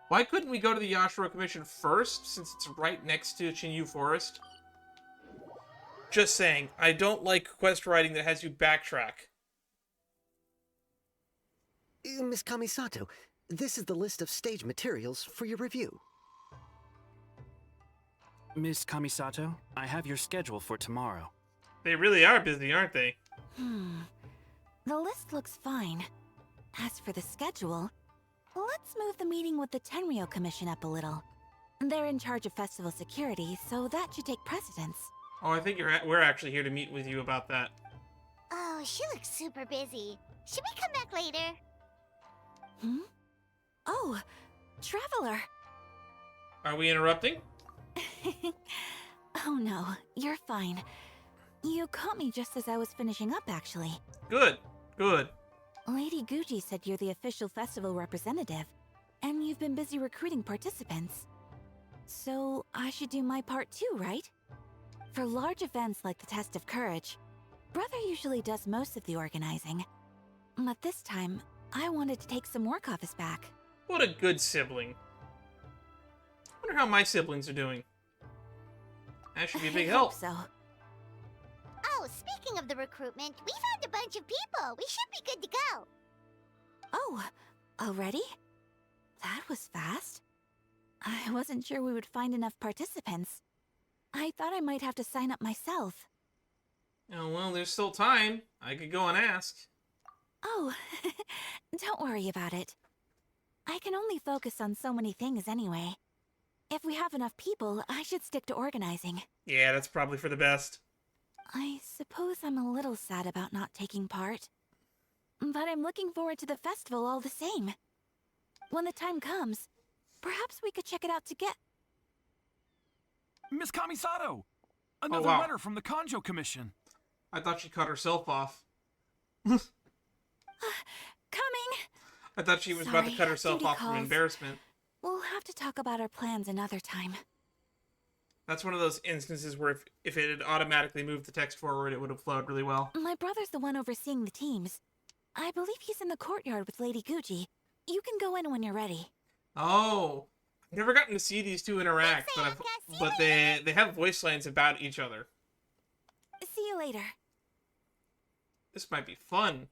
Why couldn't we go to the Yashiro Commission first, since it's right next to Chinyu Forest? Just saying, I don't like quest writing that has you backtrack. Miss Kamisato, this is the list of stage materials for your review. Miss Kamisato, I have your schedule for tomorrow. They really are busy, aren't they? The list looks fine. As for the schedule, let's move the meeting with the Tenryo Commission up a little. They're in charge of festival security, so that should take precedence. Oh, I think we're actually here to meet with you about that. Oh, she looks super busy. Should we come back later? Oh, Traveler! Are we interrupting? Oh no, you're fine. You caught me just as I was finishing up, actually. Good, good. Lady Guuji said you're the official festival representative, and you've been busy recruiting participants. So I should do my part too, right? For large events like the Test of Courage, Brother usually does most of the organizing. But this time, I wanted to take some work off his back. What a good sibling. Wonder how my siblings are doing. That should be a big I help. hope so. Oh, speaking of the recruitment, we found a bunch of people. We should be good to go. Oh, already? That was fast. I wasn't sure we would find enough participants. I thought I might have to sign up myself. Oh, well, there's still time. I could go and ask. Oh, don't worry about it. I can only focus on so many things anyway. If we have enough people, I should stick to organizing. Yeah, that's probably for the best. I suppose I'm a little sad about not taking part. But I'm looking forward to the festival all the same. When the time comes, perhaps we could check it out together. Miss Kamisato! Another wow. letter from the Kanjo Commission. I thought she cut herself off. Coming! I thought she was about to Sorry, cut herself duty off from calls. embarrassment. We'll have to talk about our plans another time. That's one of those instances where if it had automatically moved the text forward, it would have flowed really well. My brother's the one overseeing the teams. I believe he's in the courtyard with Lady Guuji. You can go in when you're ready. Oh, I've never gotten to see these two interact, but they have voice lines about each other. See you later. This might be fun.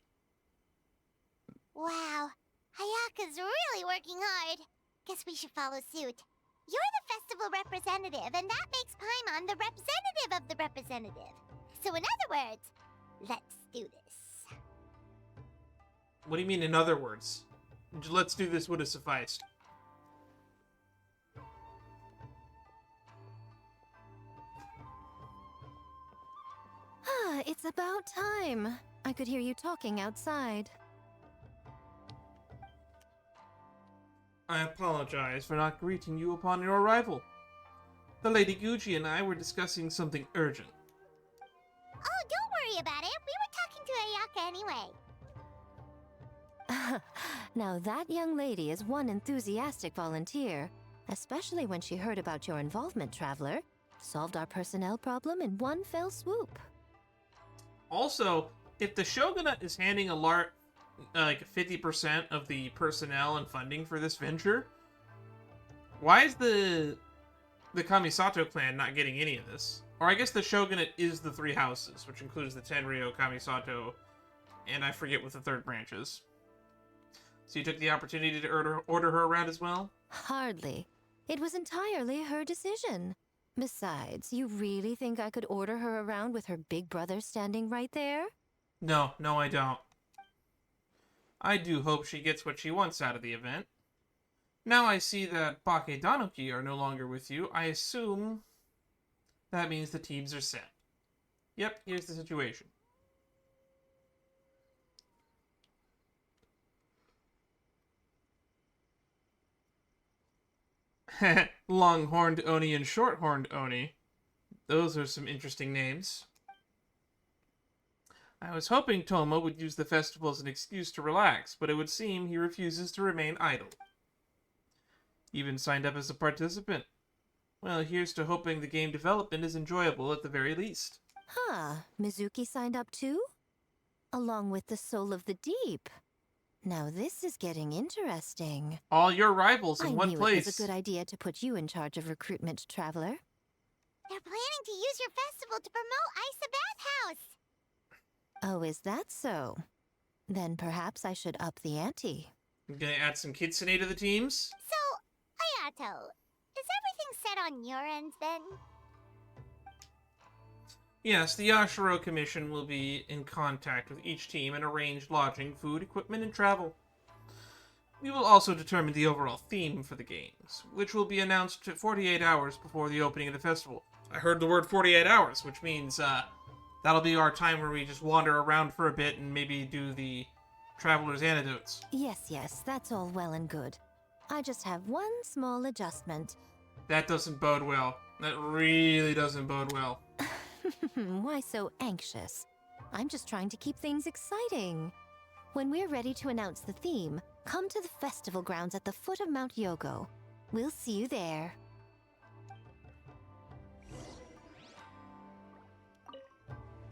Wow, Hayaka's really working hard. Guess we should follow suit. You're the festival representative, and that makes Paimon the representative of the representative. So in other words, let's do this. What do you mean, in other words? Let's do this would have sufficed. Ah, it's about time. I could hear you talking outside. I apologize for not greeting you upon your arrival. The Lady Guuji and I were discussing something urgent. Oh, don't worry about it. We were talking to Ayaka anyway. Now that young lady is one enthusiastic volunteer, especially when she heard about your involvement, Traveler. Solved our personnel problem in one fell swoop. Also, if the Shogunate is handing like 50% of the personnel and funding for this venture, why is the Kamisato clan not getting any of this? Or I guess the Shogunate is the three houses, which includes the Tenryo, Kamisato, and I forget what the third branch is. So you took the opportunity to order her around as well? Hardly. It was entirely her decision. Besides, you really think I could order her around with her big brother standing right there? No, I don't. I do hope she gets what she wants out of the event. Now I see that Bake Danuki are no longer with you. I assume that means the teams are set. Yep, here's the situation. Long-horned Oni and short-horned Oni. Those are some interesting names. I was hoping Toma would use the festival as an excuse to relax, but it would seem he refuses to remain idle. Even signed up as a participant. Well, here's to hoping the game development is enjoyable at the very least. Huh, Mizuki signed up too? Along with the Soul of the Deep. Now this is getting interesting. All your rivals in one I knew place. it was a good idea to put you in charge of recruitment, Traveler. They're planning to use your festival to promote Isa Bathhouse. Oh, is that so? Then perhaps I should up the ante. I'm gonna add some Kitsune to the teams. So, Ayato, is everything set on your end then? Yes, the Yashiro Commission will be in contact with each team and arrange lodging, food, equipment, and travel. We will also determine the overall theme for the games, which will be announced 48 hours before the opening of the festival. I heard the word 48 hours, which means that'll be our time where we just wander around for a bit and maybe do the Traveler's Anecdotes. Yes, that's all well and good. I just have one small adjustment. That doesn't bode well. That really doesn't bode well. Why so anxious? I'm just trying to keep things exciting. When we're ready to announce the theme, come to the festival grounds at the foot of Mount Yogo. We'll see you there.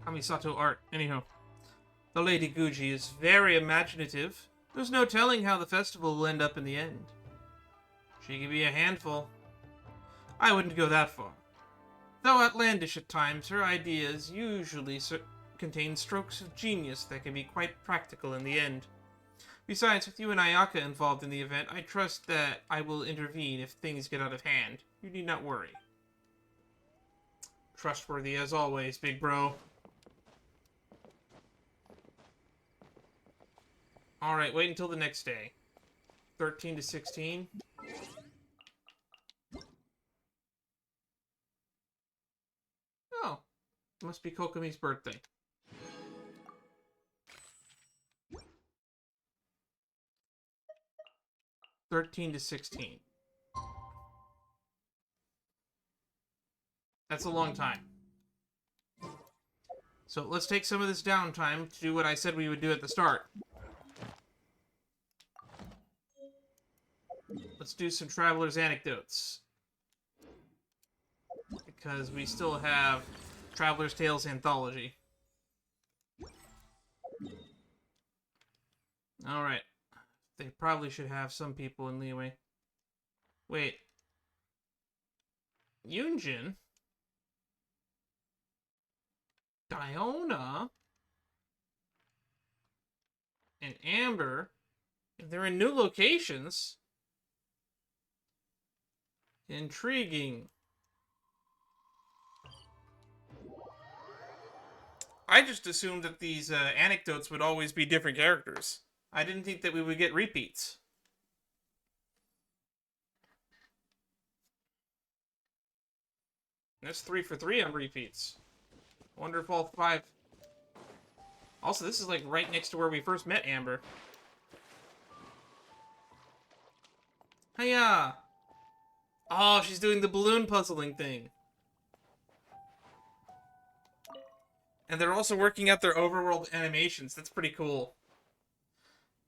Kamisato art. Anyhow, the Lady Guuji is very imaginative. There's no telling how the festival will end up in the end. She can be a handful. I wouldn't go that far. Though outlandish at times, her ideas usually contain strokes of genius that can be quite practical in the end. Besides, with you and Ayaka involved in the event, I trust that I will intervene if things get out of hand. You need not worry. Trustworthy as always, big bro. Alright, wait until the next day. 13 to 16. Oh, it must be Kokomi's birthday. $13 to 16. That's a long time. So let's take some of this downtime to do what I said we would do at the start. Let's do some Traveler's Anecdotes. Because we still have Traveler's Tales Anthology. Alright. They probably should have some people in leeway. Wait. Yunjin? Diona? And Amber? They're in new locations? Intriguing. I just assumed that these anecdotes would always be different characters. I didn't think that we would get repeats. That's 3 for 3 on repeats. I wonder if all 5... Also, this is like right next to where we first met Amber. Hiya! Oh, she's doing the balloon puzzling thing. And they're also working out their overworld animations. That's pretty cool.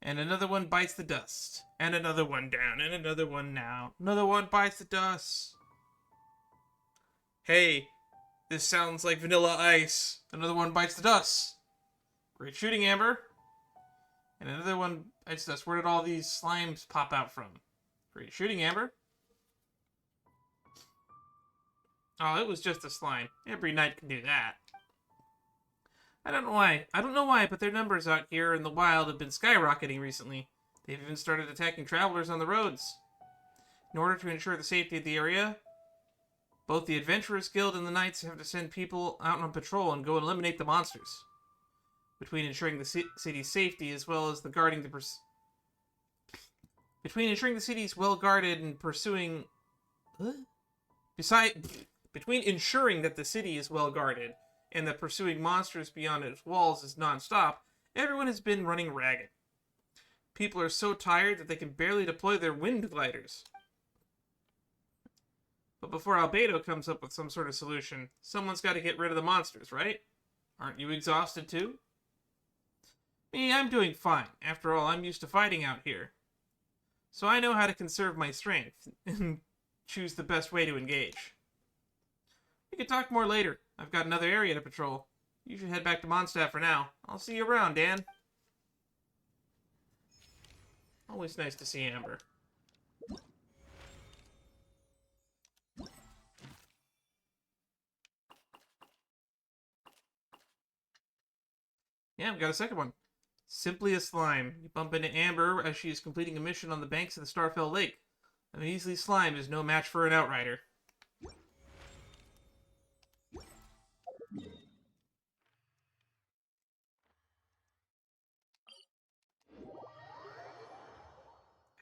And another one bites the dust. And another one down. And another one now. Another one bites the dust. Hey, this sounds like Vanilla Ice. Another one bites the dust. Great shooting, Amber. And another one bites the dust. Where did all these slimes pop out from? Great shooting, Amber. Oh, it was just a slime. Every knight can do that. I don't know why, but their numbers out here in the wild have been skyrocketing recently. They've even started attacking travelers on the roads. In order to ensure the safety of the area, both the Adventurers Guild and the Knights have to send people out on patrol and go eliminate the monsters. Between ensuring the city's safety as well as the guarding the Between ensuring the city's well guarded and pursuing... What? Between ensuring that the city is well guarded and that pursuing monsters beyond its walls is non-stop, everyone has been running ragged. People are so tired that they can barely deploy their wind gliders. But before Albedo comes up with some sort of solution, someone's got to get rid of the monsters, right? Aren't you exhausted too? Me, I'm doing fine. After all, I'm used to fighting out here. So I know how to conserve my strength and choose the best way to engage. We can talk more later. I've got another area to patrol. You should head back to Mondstadt for now. I'll see you around, Dan. Always nice to see Amber. Yeah, we've got a second one. Simply a slime. You bump into Amber as she is completing a mission on the banks of the Starfell Lake. A measly slime is no match for an outrider.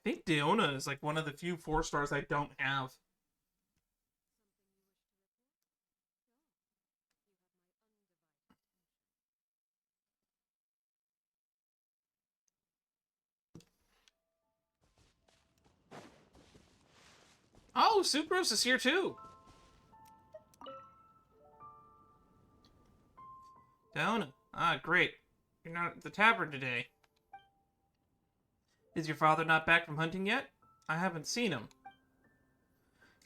I think Deona is like one of the few 4 stars I don't have. Oh, Sucrose is here too. Deona. Ah, great. You're not at the tavern today. Is your father not back from hunting yet? I haven't seen him.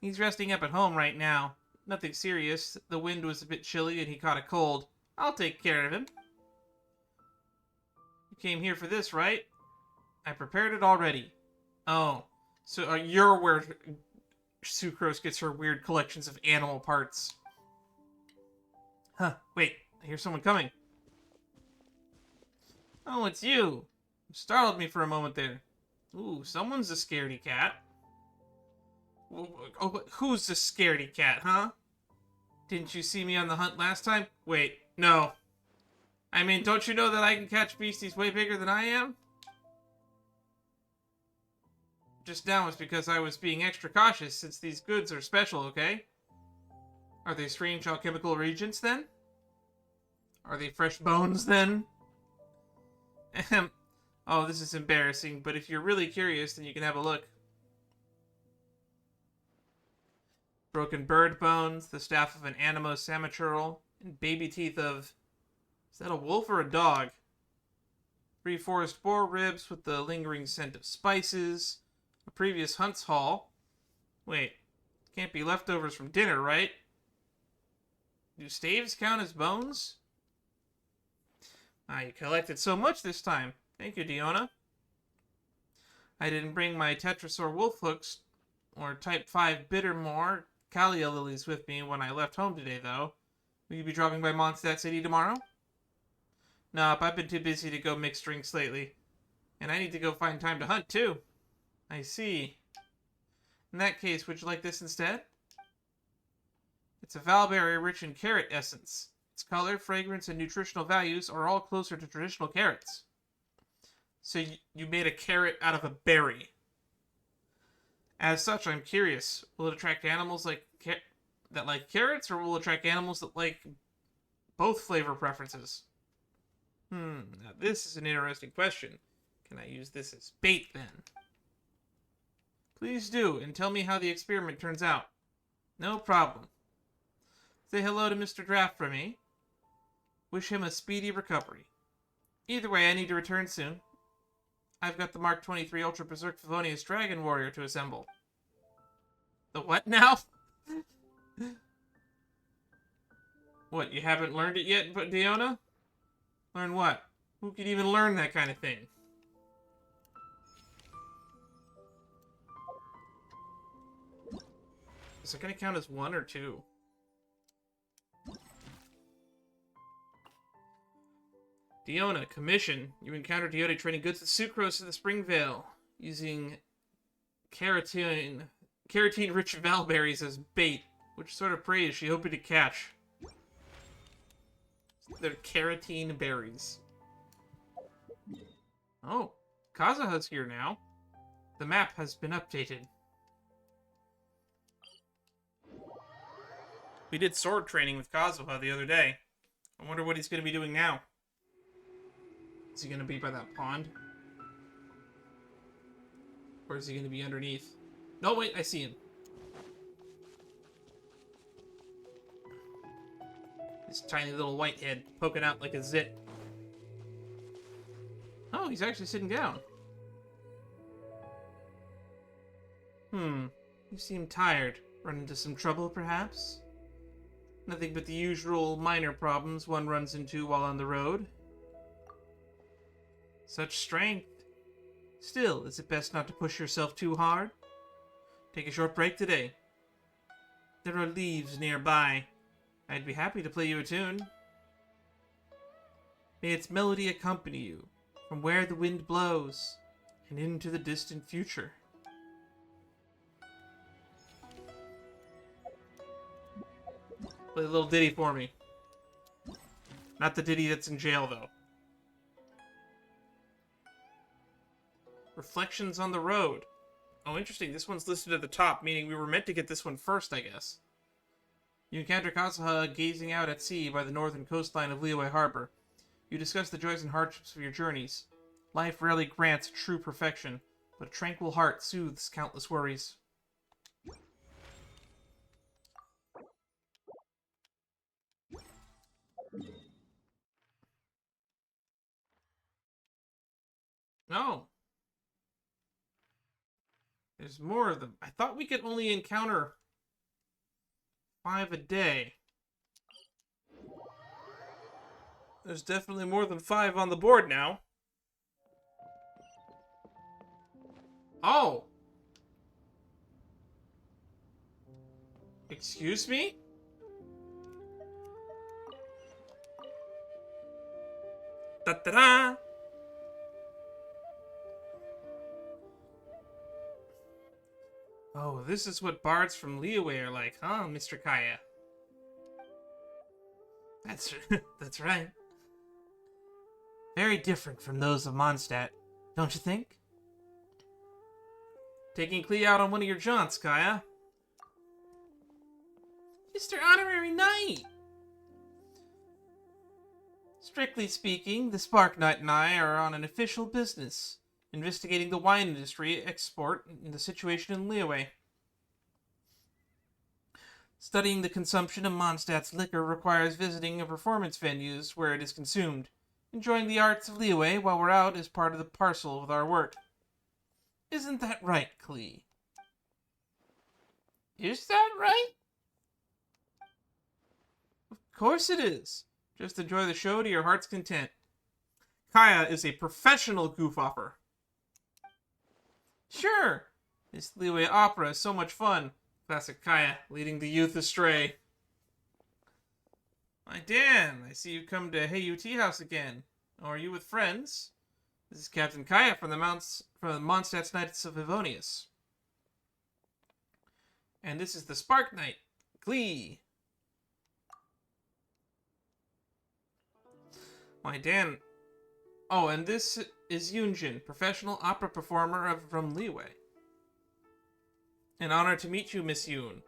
He's resting up at home right now. Nothing serious. The wind was a bit chilly and he caught a cold. I'll take care of him. You came here for this, right? I prepared it already. Oh, so you're where Sucrose gets her weird collections of animal parts. Huh, wait, I hear someone coming. Oh, it's you. You startled me for a moment there. Ooh, someone's a scaredy cat. Oh, but who's the scaredy cat, huh? Didn't you see me on the hunt last time? Wait, no. I mean, don't you know that I can catch beasties way bigger than I am? Just now was because I was being extra cautious since these goods are special, okay? Are they strange alchemical reagents, then? Are they fresh bones, then? Ahem. Oh, this is embarrassing, but if you're really curious, then you can have a look. Broken bird bones, the staff of an animo samatural, and baby teeth of... Is that a wolf or a dog? 3 forest boar ribs with the lingering scent of spices. A previous hunt's haul. Wait, can't be leftovers from dinner, right? Do staves count as bones? Ah, you collected so much this time. Thank you, Deona. I didn't bring my Tetrasaur wolf hooks or Type 5 Bittermore Kalia lilies with me when I left home today, though. Will you be dropping by Mondstadt City tomorrow? Nope, I've been too busy to go mix drinks lately. And I need to go find time to hunt, too. I see. In that case, would you like this instead? It's a valberry rich in carrot essence. Its color, fragrance, and nutritional values are all closer to traditional carrots. So you made a carrot out of a berry. As such, I'm curious. Will it attract animals that like carrots, or will it attract animals that like both flavor preferences? Now this is an interesting question. Can I use this as bait, then? Please do, and tell me how the experiment turns out. No problem. Say hello to Mr. Draft for me. Wish him a speedy recovery. Either way, I need to return soon. I've got the Mark 23 Ultra Berserk Favonius Dragon Warrior to assemble. The what now? What, you haven't learned it yet, but Diona? Learn what? Who could even learn that kind of thing? Is it gonna count as 1 or 2? Diona, commission. You encounter Diona trading goods with sucrose in the Springvale, using keratin-rich valberries as bait. Which sort of prey is she hoping to catch? They're keratin berries. Oh, Kazuha's here now. The map has been updated. We did sword training with Kazuha the other day. I wonder what he's going to be doing now. Is he going to be by that pond? Or is he going to be underneath? No, wait, I see him. His tiny little white head poking out like a zit. Oh, he's actually sitting down. You seem tired. Run into some trouble, perhaps? Nothing but the usual minor problems one runs into while on the road. Such strength. Still, is it best not to push yourself too hard? Take a short break today. There are leaves nearby. I'd be happy to play you a tune. May its melody accompany you, from where the wind blows, and into the distant future. Play a little ditty for me. Not the ditty that's in jail, though. Reflections on the Road. Oh, interesting. This one's listed at the top, meaning we were meant to get this one first, I guess. You encounter Kazuha gazing out at sea by the northern coastline of Liyue Harbor. You discuss the joys and hardships of your journeys. Life rarely grants true perfection, but a tranquil heart soothes countless worries. No. There's more of them. I thought we could only encounter 5 a day. There's definitely more than 5 on the board now. Oh! Excuse me? Da-da-da! Oh, this is what bards from Liyue are like, huh, Mr. Kaya? That's right. Very different from those of Mondstadt, don't you think? Taking Klee out on one of your jaunts, Kaya. Mr. Honorary Knight! Strictly speaking, the Spark Knight and I are on an official business, investigating the wine industry, export, and the situation in Liyue. Studying the consumption of Mondstadt's liquor requires visiting a performance venues where it is consumed. Enjoying the arts of Liyue while we're out is part of the parcel with our work. Isn't that right, Klee? Is that right? Of course it is. Just enjoy the show to your heart's content. Kaya is a professional goof-offer. Sure. This Liyue opera is so much fun. Classic Kaya, leading the youth astray. Why, Dan, I see you come to Heiyu Tea House again. Oh, are you with friends? This is Captain Kaya from the Mondstadt's Knights of Favonius. And this is the Spark Knight, Klee. Why, Dan... Oh, and this is Yunjin, professional opera performer from Liyue. An honor to meet you, Miss Yoon.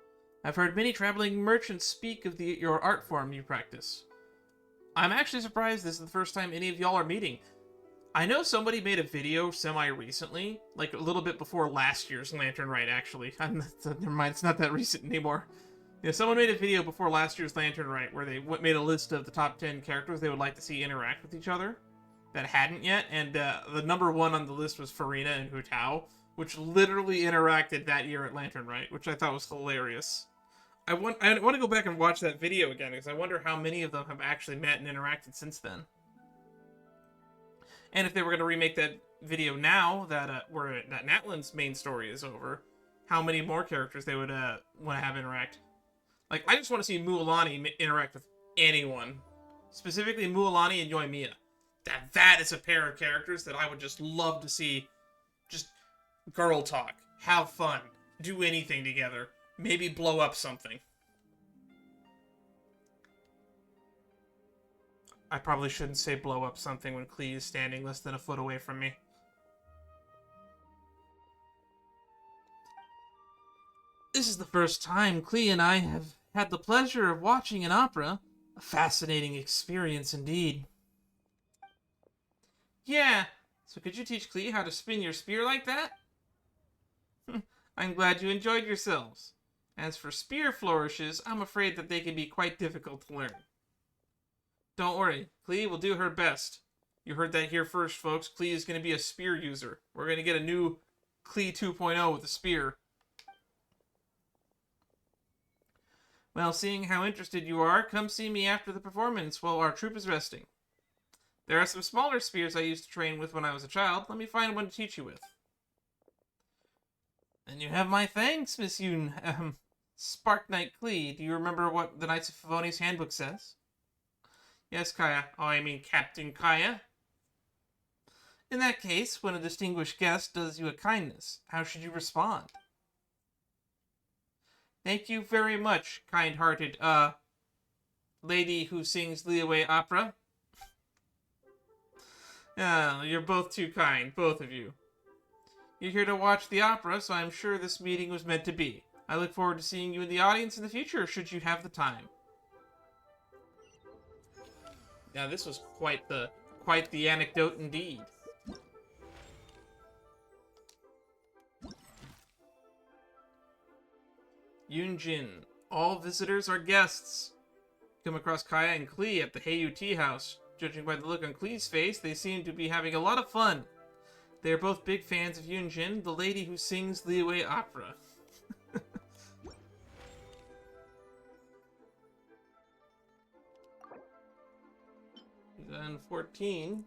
I've heard many traveling merchants speak of your art form you practice. I'm actually surprised this is the first time any of y'all are meeting. I know somebody made a video semi-recently, like a little bit before last year's Lantern Rite, actually. Never mind, it's not that recent anymore. Yeah, someone made a video before last year's Lantern Rite where they made a list of the top 10 characters they would like to see interact with each other that hadn't yet, and the number one on the list was Farina and Hu Tao, which literally interacted that year at Lantern Rite, which I thought was hilarious. I want to go back and watch that video again, because I wonder how many of them have actually met and interacted since then. And if they were going to remake that video now that that Natlan's main story is over, how many more characters they would want to have interact. Like, I just want to see Mualani interact with anyone. Specifically Mualani and Yoimiya. That is a pair of characters that I would just love to see just girl talk, have fun, do anything together. Maybe blow up something. I probably shouldn't say blow up something when Klee is standing less than a foot away from me. This is the first time Klee and I have had the pleasure of watching an opera. A fascinating experience indeed. Yeah, so could you teach Klee how to spin your spear like that? I'm glad you enjoyed yourselves. As for spear flourishes, I'm afraid that they can be quite difficult to learn. Don't worry, Klee will do her best. You heard that here first, folks. Klee is going to be a spear user. We're going to get a new Klee 2.0 with a spear. Well, seeing how interested you are, come see me after the performance while our troupe is resting. There are some smaller spears I used to train with when I was a child. Let me find one to teach you with. And you have my thanks, Miss Yoon. Spark Knight Klee, do you remember what the Knights of Favoni's handbook says? Yes, Kaya. Oh, I mean Captain Kaya. In that case, when a distinguished guest does you a kindness, how should you respond? Thank you very much, kind-hearted, lady who sings Liyue opera. You're both too kind, both of you. You're here to watch the opera, so I'm sure this meeting was meant to be. I look forward to seeing you in the audience in the future, should you have the time. Now, this was quite the anecdote indeed. Yunjin, all visitors are guests. Come across Kaya and Klee at the Heiyu Tea House. Judging by the look on Klee's face, they seem to be having a lot of fun. They are both big fans of Yunjin, the lady who sings Liyue opera. 2014.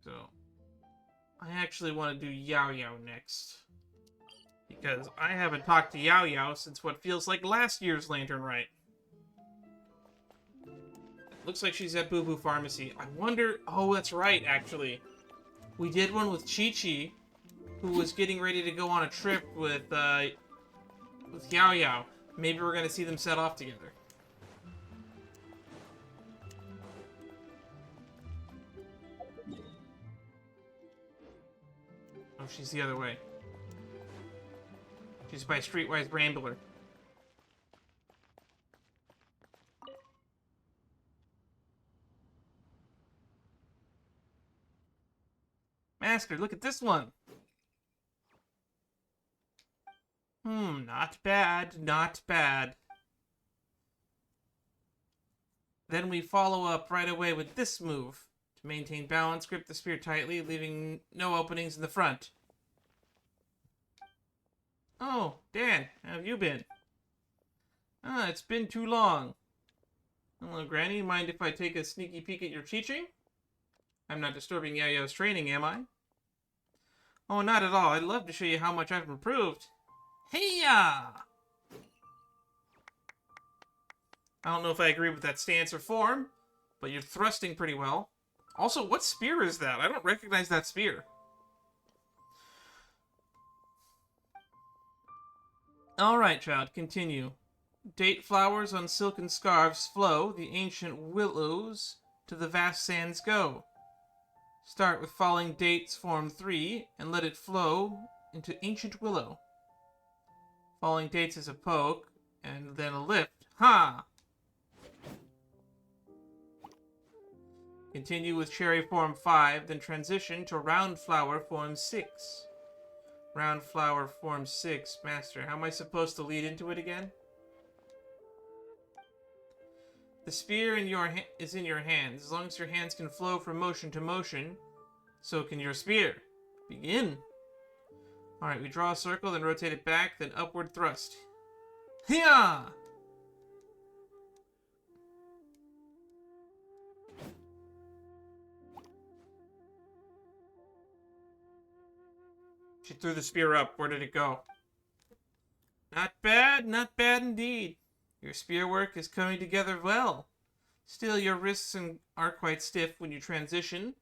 So, I actually want to do Yao Yao next. Because I haven't talked to Yao Yao since what feels like last year's Lantern Rite. Looks like she's at Boo Boo Pharmacy. I wonder... Oh, that's right, actually. We did one with Chi-Chi, who was getting ready to go on a trip with Yao Yao. Maybe we're going to see them set off together. Oh, she's the other way. She's by Streetwise Rambler. Master, look at this one. Not bad, not bad. Then we follow up right away with this move. To maintain balance, grip the spear tightly, leaving no openings in the front. Oh, Dan, how have you been? It's been too long. Hello, Granny. Mind if I take a sneaky peek at your teaching? I'm not disturbing Yao Yao's training, am I? Oh, not at all. I'd love to show you how much I've improved. Hey-ya! I don't know if I agree with that stance or form, but you're thrusting pretty well. Also, what spear is that? I don't recognize that spear. Alright, child, continue. Date flowers on silken scarves flow, the ancient willows to the vast sands go. Start with falling dates form 3, and let it flow into ancient willow. Falling dates is a poke, and then a lift. Ha! Continue with cherry form 5, then transition to round flower form 6. Round flower form 6. Master, how am I supposed to lead into it again? The spear is in your hands. As long as your hands can flow from motion to motion, so can your spear. Begin. Alright, we draw a circle, then rotate it back, then upward thrust. Hiya! She threw the spear up. Where did it go? Not bad indeed. Your spear work is coming together well. Still, your wrists are quite stiff when you transition,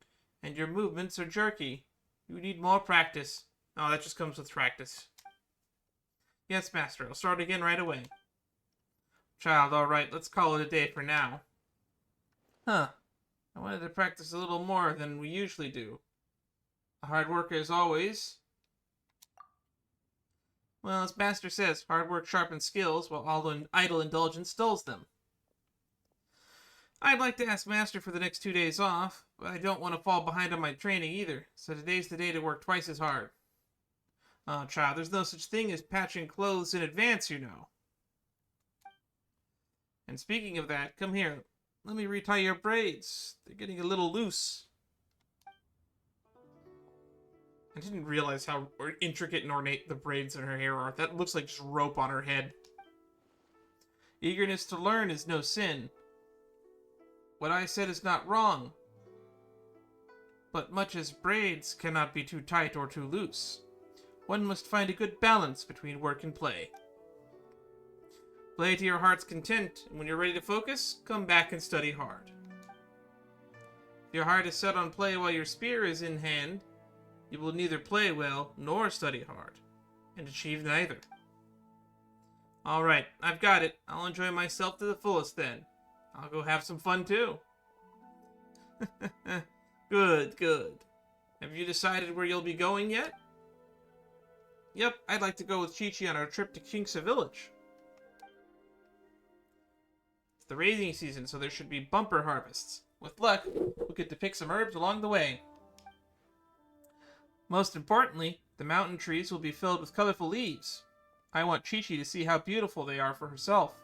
and your movements are jerky. You need more practice. Oh, that just comes with practice. Yes, Master. I'll start again right away. Child, alright, let's call it a day for now. Huh. I wanted to practice a little more than we usually do. A hard worker as always. Well, as Master says, hard work sharpens skills, while idle indulgence dulls them. I'd like to ask Master for the next 2 days off, but I don't want to fall behind on my training either, so today's the day to work twice as hard. Oh, child, there's no such thing as patching clothes in advance, you know. And speaking of that, come here. Let me retie your braids. They're getting a little loose. I didn't realize how intricate and ornate the braids in her hair are. That looks like just rope on her head. Eagerness to learn is no sin. What I said is not wrong. But much as braids cannot be too tight or too loose, one must find a good balance between work and play. Play to your heart's content, and when you're ready to focus, come back and study hard. If your heart is set on play while your spear is in hand, you will neither play well nor study hard, and achieve neither. Alright, I've got it. I'll enjoy myself to the fullest then. I'll go have some fun too. Good, good. Have you decided where you'll be going yet? Yep, I'd like to go with Chi-Chi on our trip to Kingsa Village. It's the raising season, so there should be bumper harvests. With luck, we'll get to pick some herbs along the way. Most importantly, the mountain trees will be filled with colorful leaves. I want Chi-Chi to see how beautiful they are for herself.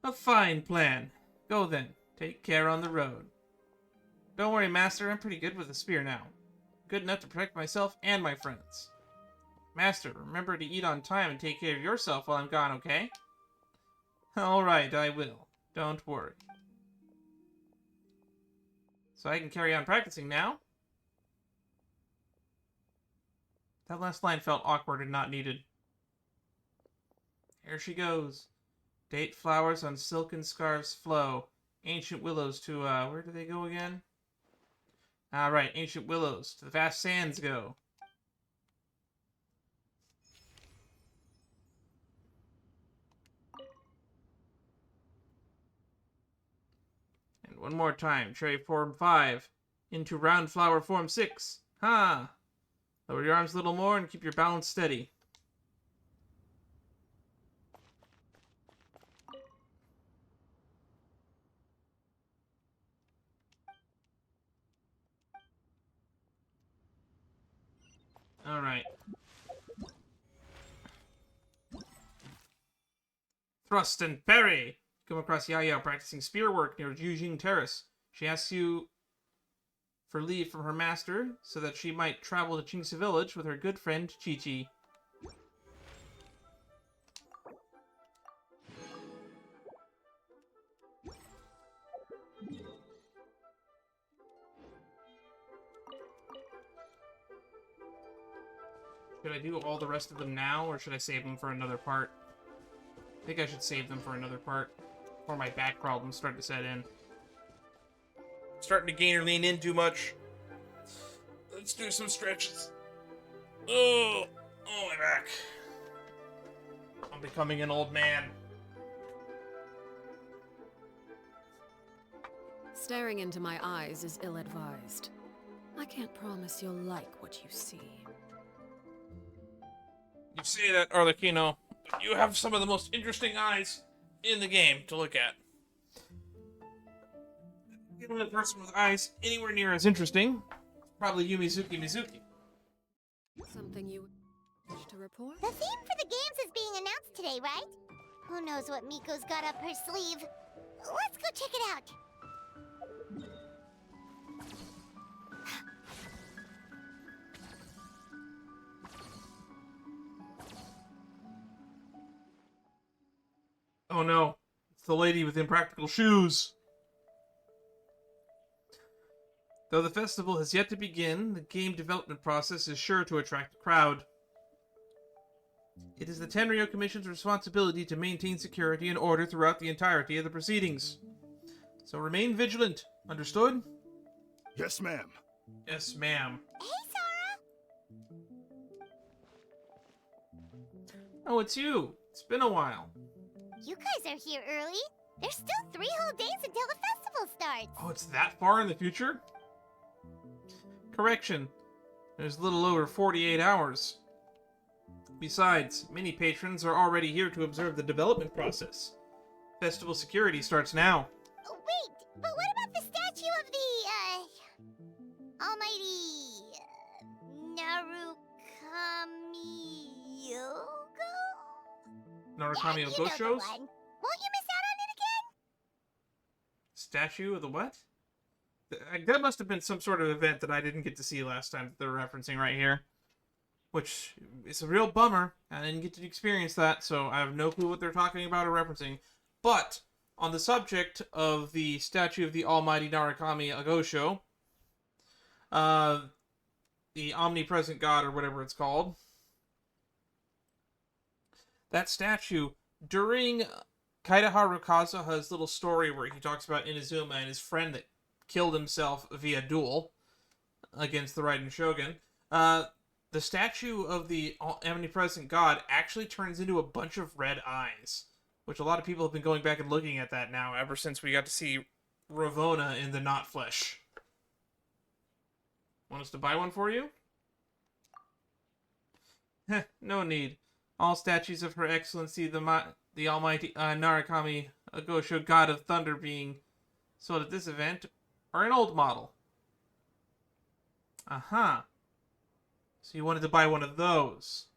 A fine plan. Go then. Take care on the road. Don't worry, Master. I'm pretty good with the spear now. Good enough to protect myself and my friends. Master, remember to eat on time and take care of yourself while I'm gone, okay? Alright, I will. Don't worry. So I can carry on practicing now? That last line felt awkward and not needed. Here she goes. Date flowers on silken scarves flow. Ancient willows to, where do they go again? Right, ancient willows. To the vast sands go. And one more time. Cherry form 5. Into round flower form 6. Ha! Lower your arms a little more and keep your balance steady. Alright. Thrust and parry! Come across Yaya practicing spear work near Yujing Terrace. She asks you for leave from her master so that she might travel to Qingsi Village with her good friend Chi-Chi. Should I do all the rest of them now, or should I save them for another part? I think I should save them for another part, before my back problems start to set in. Starting to gain or lean in too much. Let's do some stretches. Oh, my back. I'm becoming an old man. Staring into my eyes is ill-advised. I can't promise you'll like what you see. You say that, Arlecchino. You have some of the most interesting eyes in the game to look at. The only person with eyes anywhere near as interesting, probably Yumizuki Mizuki. Something you wish to report? The theme for the games is being announced today, right? Who knows what Miko's got up her sleeve? Let's go check it out. Oh no, it's the lady with impractical shoes. Though the festival has yet to begin, the game development process is sure to attract a crowd. It is the Tenryo Commission's responsibility to maintain security and order throughout the entirety of the proceedings. So remain vigilant, understood? Yes, ma'am. Yes, ma'am. Hey, Sora! Oh, it's you. It's been a while. You guys are here early. There's still 3 whole days until the festival starts. Oh, it's that far in the future? Correction. There's a little over 48 hours. Besides, many patrons are already here to observe the development process. Festival security starts now. Oh, wait, but what about the statue of the, almighty, Narukami yeah, Oko shows? Won't you miss out on it again? Statue of the what? That must have been some sort of event that I didn't get to see last time that they're referencing right here. Which is a real bummer. I didn't get to experience that, so I have no clue what they're talking about or referencing. But, on the subject of the statue of the almighty Narukami Agosho, the omnipresent god or whatever it's called, that statue, during Kaidaharu Kazuha's little story where he talks about Inazuma and his friend that killed himself via duel against the Raiden Shogun, the statue of the omnipresent god actually turns into a bunch of red eyes, which a lot of people have been going back and looking at that now ever since we got to see Ravona in the not flesh. Want us to buy one for you? Heh, no need. All statues of Her Excellency the Almighty Narukami Agosho, God of Thunder, being sold at this event are an old model. Aha. So you wanted to buy one of those.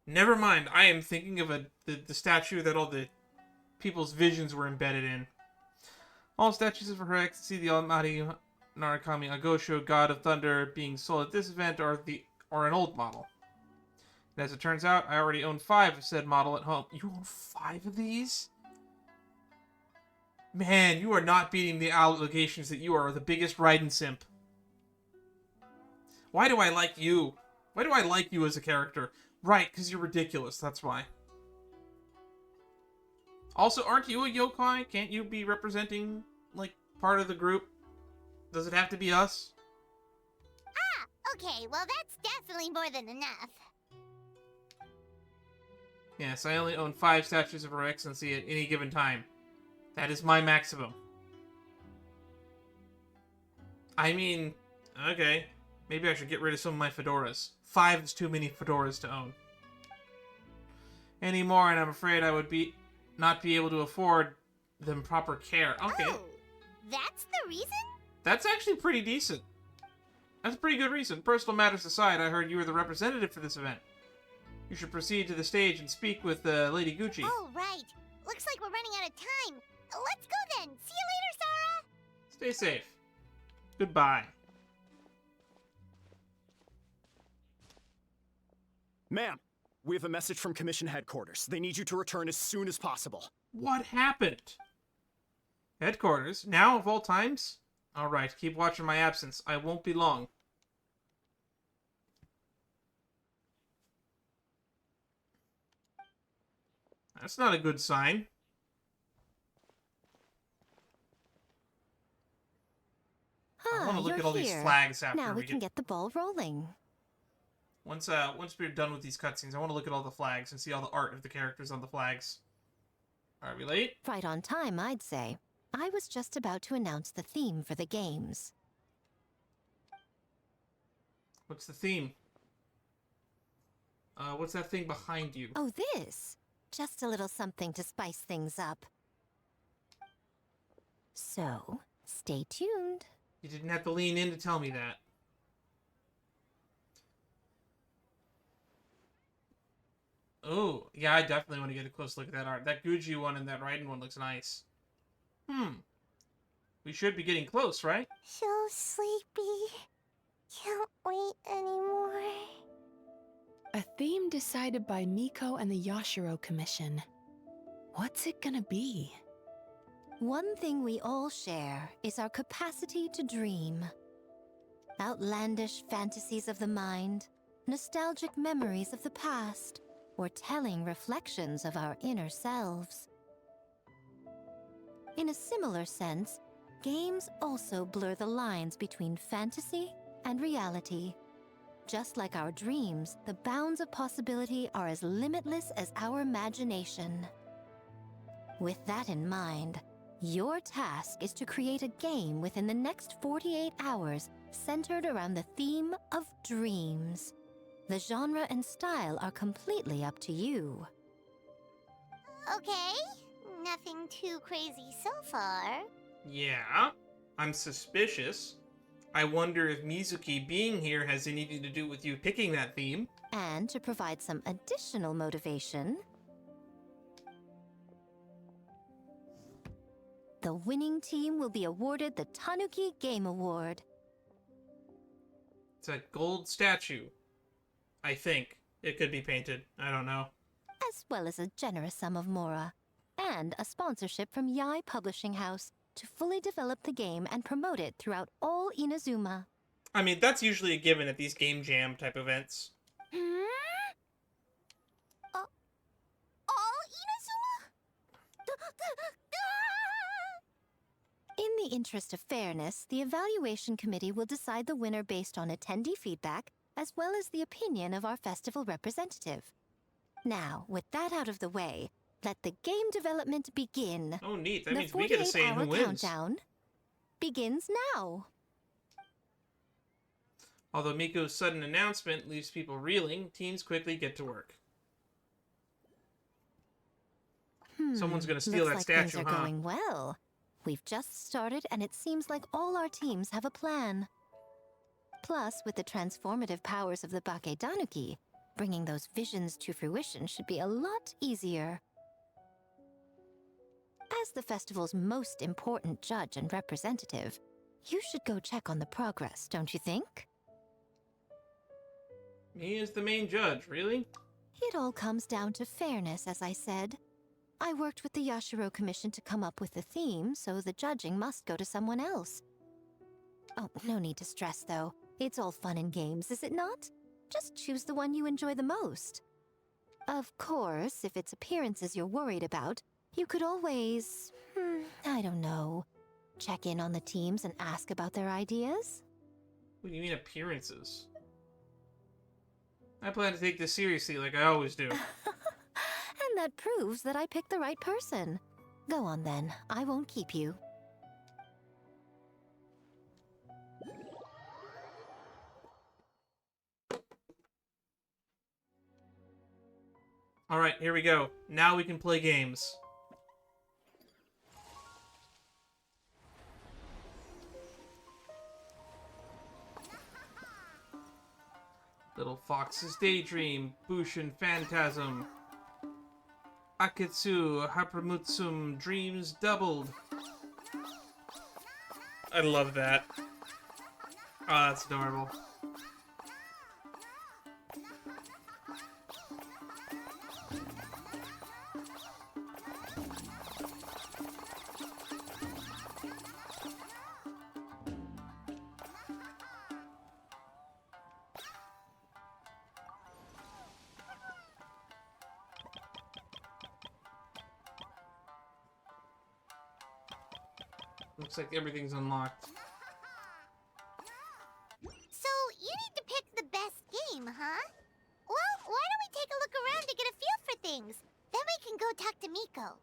Never mind, I am thinking of the statue that all the people's visions were embedded in. All statues of Her Excellency the Almighty Narukami Agosho, God of Thunder, being sold at this event are an old model. And as it turns out, I already own 5 of said model at home. You own 5 of these? Man, you are not beating the allegations that you are the biggest Raiden simp. Why do I like you? Why do I like you as a character? Right, because you're ridiculous, that's why. Also, aren't you a yokai? Can't you be representing, like, part of the group? Does it have to be us? Ah, okay, well that's definitely more than enough. Yes, I only own 5 statues of Her Excellency at any given time. That is my maximum. I mean, okay. Maybe I should get rid of some of my fedoras. 5 is too many fedoras to own. Anymore, and I'm afraid I would not be able to afford them proper care. Okay. Oh, that's the reason? That's actually pretty decent. That's a pretty good reason. Personal matters aside, I heard you were the representative for this event. You should proceed to the stage and speak with Lady Guuji. Oh, right. Looks like we're running out of time. Let's go then. See you later, Sora. Stay safe. Goodbye. Ma'am, we have a message from Commission Headquarters. They need you to return as soon as possible. What happened? Headquarters? Now, of all times? Alright, keep watching my absence. I won't be long. That's not a good sign. I want to look at all these flags after now we can get get the ball rolling. Once we're done with these cutscenes, I want to look at all the flags and see all the art of the characters on the flags. Are we late? Right on time, I'd say. I was just about to announce the theme for the games. What's the theme? What's that thing behind you? Oh, this? Just a little something to spice things up. So, stay tuned. You didn't have to lean in to tell me that. Oh, yeah, I definitely want to get a close look at that art. That Guuji one and that Raiden one looks nice. We should be getting close, right? So sleepy. Can't wait anymore. A theme decided by Miko and the Yashiro Commission. What's it gonna be? One thing we all share is our capacity to dream. Outlandish fantasies of the mind, nostalgic memories of the past, or telling reflections of our inner selves. In a similar sense, games also blur the lines between fantasy and reality. Just like our dreams, the bounds of possibility are as limitless as our imagination. With that in mind, your task is to create a game within the next 48 hours centered around the theme of dreams. The genre and style are completely up to you. Okay, nothing too crazy so far. Yeah, I'm suspicious. I wonder if Mizuki being here has anything to do with you picking that theme. And to provide some additional motivation, the winning team will be awarded the Tanuki Game Award. It's a gold statue. I think. It could be painted. I don't know. As well as a generous sum of mora. And a sponsorship from Yai Publishing House to fully develop the game and promote it throughout all Inazuma. I mean, that's usually a given at these Game Jam type events. All Inazuma? In the interest of fairness, the evaluation committee will decide the winner based on attendee feedback, as well as the opinion of our festival representative. Now, with that out of the way, let the game development begin. Oh, neat. That means we get to say who The 48-hour wins. countdown begins now. Although Miko's sudden announcement leaves people reeling, teams quickly get to work. Someone's gonna steal Looks that like statue, things are huh? going well. We've just started, and it seems like all our teams have a plan. Plus, with the transformative powers of the Bake Danuki, bringing those visions to fruition should be a lot easier. As the festival's most important judge and representative, you should go check on the progress, don't you think? Me as the main judge, really? It all comes down to fairness, as I said. I worked with the Yashiro Commission to come up with the theme, so the judging must go to someone else. Oh, no need to stress, though. It's all fun and games, is it not? Just choose the one you enjoy the most. Of course, if it's appearances you're worried about, you could always, I don't know, check in on the teams and ask about their ideas. What do you mean appearances? I plan to take this seriously like I always do. And that proves that I picked the right person. Go on then, I won't keep you. Alright, here we go. Now we can play games. Little Fox's Daydream, Bushin Phantasm, Akitsu Hapramutsum Dreams Doubled. I love that. Oh, that's adorable. Looks like everything's unlocked. So, you need to pick the best game, huh? Well, why don't we take a look around to get a feel for things? Then we can go talk to Miko.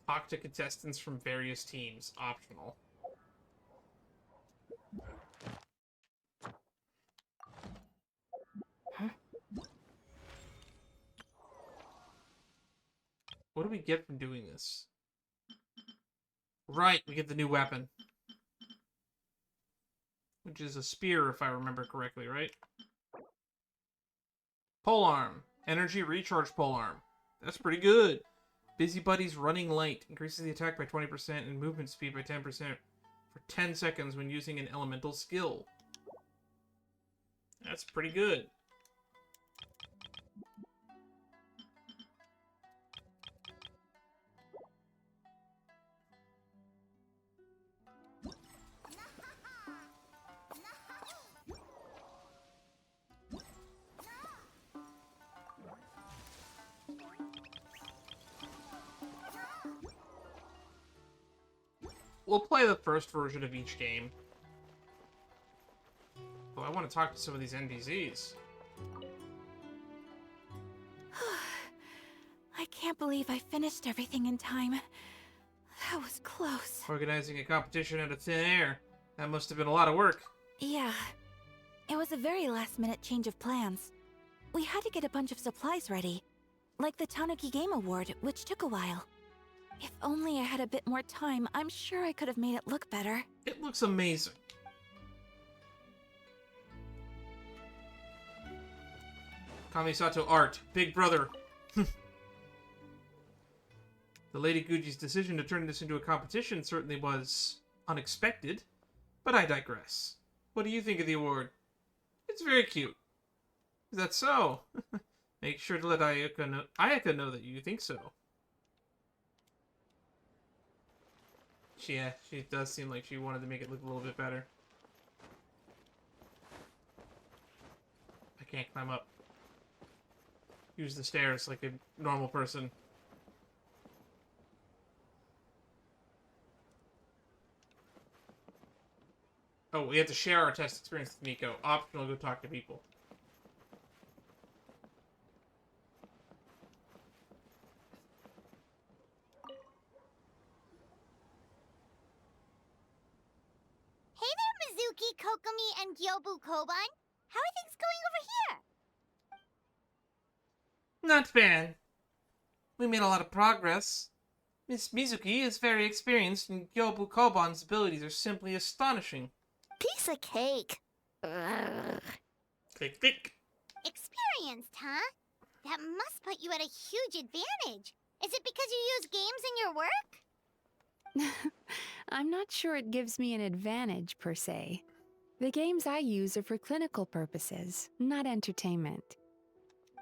Talk to contestants from various teams. Optional. What do we get from doing this? Right, we get the new weapon. Which is a spear, if I remember correctly, right? Polearm. Energy recharge polearm. That's pretty good. Busybody's running light. Increases the attack by 20% and movement speed by 10% for 10 seconds when using an elemental skill. That's pretty good. We'll play the first version of each game. Well, I want to talk to some of these NPCs. I can't believe I finished everything in time. That was close. Organizing a competition out of thin air. That must have been a lot of work. Yeah. It was a very last-minute change of plans. We had to get a bunch of supplies ready. Like the Danuki Game Award, which took a while. If only I had a bit more time, I'm sure I could have made it look better. It looks amazing. Kamisato art. Big brother. The Lady Guuji's decision to turn this into a competition certainly was unexpected, but I digress. What do you think of the award? It's very cute. Is that so? Make sure to let Ayaka know that you think so. Yeah, she does seem like she wanted to make it look a little bit better. I can't climb up. Use the stairs like a normal person. Oh, we have to share our test experience with Miko. Optional, go talk to people. Hey there, Mizuki, Kokomi, and Gyobu Koban. How are things going over here? Not bad. We made a lot of progress. Miss Mizuki is very experienced, and Gyobu Koban's abilities are simply astonishing. Piece of cake. Click, click. Experienced, huh? That must put you at a huge advantage. Is it because you use games in your work? I'm not sure it gives me an advantage, per se. The games I use are for clinical purposes, not entertainment.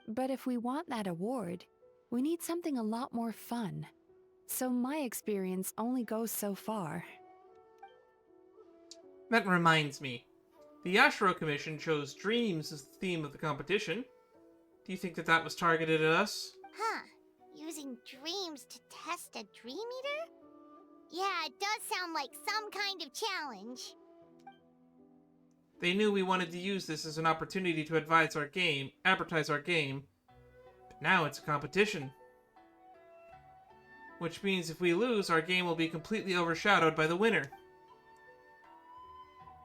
But if we want that award, we need something a lot more fun. So my experience only goes so far. That reminds me. The Yashiro Commission chose dreams as the theme of the competition. Do you think that that was targeted at us? Huh. Using dreams to test a Dream Eater? Yeah, it does sound like some kind of challenge. They knew we wanted to use this as an opportunity to advertise our game, but now it's a competition. Which means if we lose, our game will be completely overshadowed by the winner.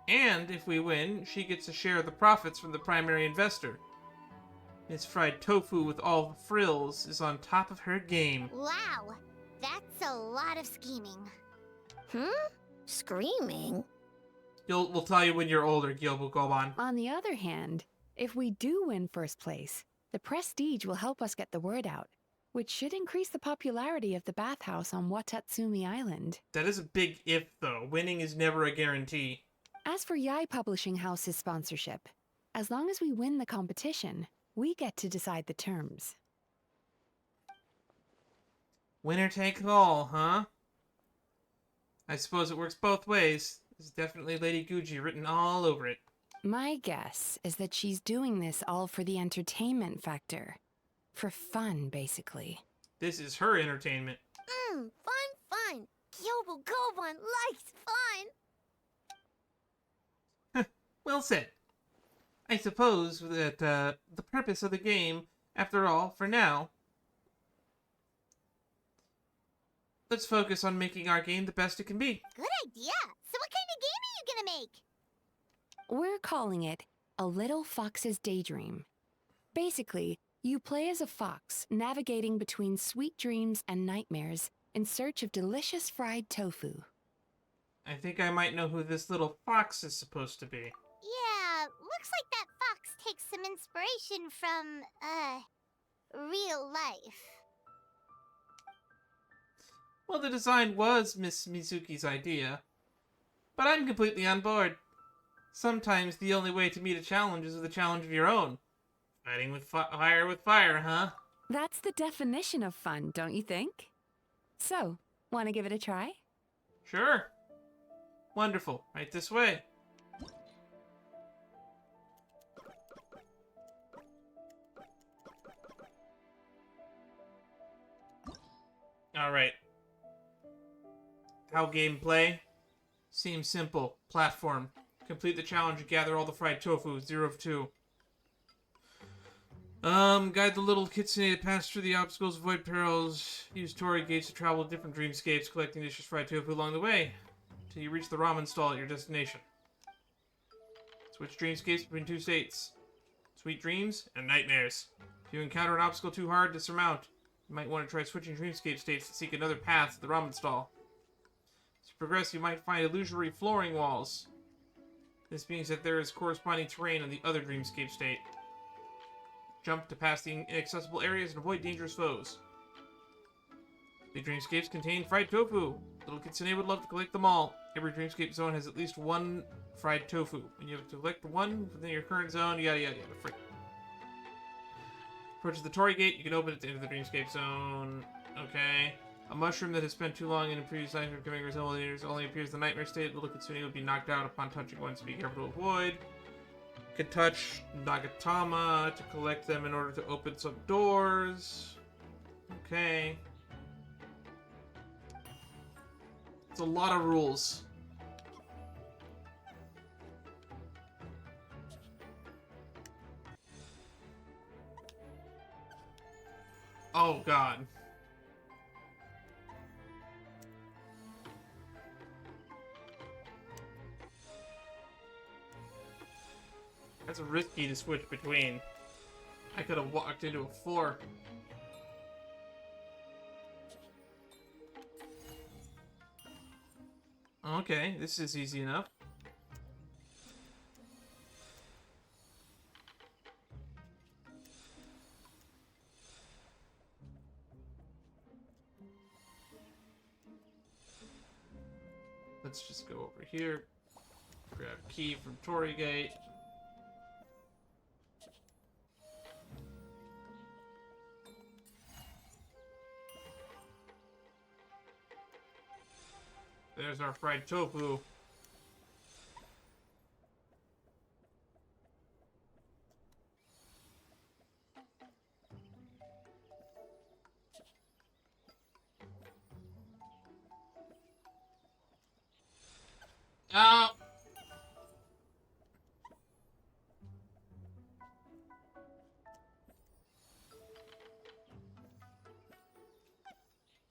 And if we win, she gets a share of the profits from the primary investor. Miss Fried Tofu with all the frills is on top of her game. Wow, that's a lot of scheming. Screaming? We'll tell you when you're older, Gyobu Koban. On the other hand, if we do win first place, the prestige will help us get the word out, which should increase the popularity of the bathhouse on Watatsumi Island. That is a big if, though. Winning is never a guarantee. As for Yai Publishing House's sponsorship, as long as we win the competition, we get to decide the terms. Winner take all, huh? I suppose it works both ways. There's definitely Lady Guuji written all over it. My guess is that she's doing this all for the entertainment factor. For fun, basically. This is her entertainment. Fun. Gyobu Koban likes fun. Well said. I suppose that the purpose of the game, after all, for now, let's focus on making our game the best it can be. Good idea. So what kind of game are you gonna make? We're calling it A Little Fox's Daydream. Basically, you play as a fox, navigating between sweet dreams and nightmares in search of delicious fried tofu. I think I might know who this little fox is supposed to be. Yeah, looks like that fox takes some inspiration from, real life. Well, the design was Miss Mizuki's idea, but I'm completely on board. Sometimes the only way to meet a challenge is with a challenge of your own. Fighting with fire with fire, huh? That's the definition of fun, don't you think? So, want to give it a try? Sure. Wonderful. Right this way. Alright. How gameplay? Seems simple. Platform. Complete the challenge and gather all the fried tofu. 0 of 2. Guide the little kitsune to pass through the obstacles, avoid perils, use Torii gates to travel to different dreamscapes, collecting delicious fried tofu along the way, till you reach the ramen stall at your destination. Switch dreamscapes between 2 states. Sweet dreams and nightmares. If you encounter an obstacle too hard to surmount, you might want to try switching dreamscape states to seek another path to the ramen stall. As you progress, you might find illusory flooring walls. This means that there is corresponding terrain on the other dreamscape state. Jump to pass the inaccessible areas and avoid dangerous foes. The dreamscapes contain fried tofu. Little Kitsune would love to collect them all. Every dreamscape zone has at least 1 fried tofu. When you have to collect one within your current zone, yada yada yada. Free. Approach the Torii gate, you can open it to enter the dreamscape zone. Okay. A mushroom that has spent too long in a previous life becoming resemblance only appears in the nightmare state. Little Kitsune would be knocked out upon touching one, so be careful to avoid. Can touch Nagatama to collect them in order to open some doors. Okay. It's a lot of rules. Oh, God. That's risky to switch between. I could have walked into a floor. Okay, this is easy enough. Let's just go over here. Grab key from Torii Gate. There's our fried tofu. Oh!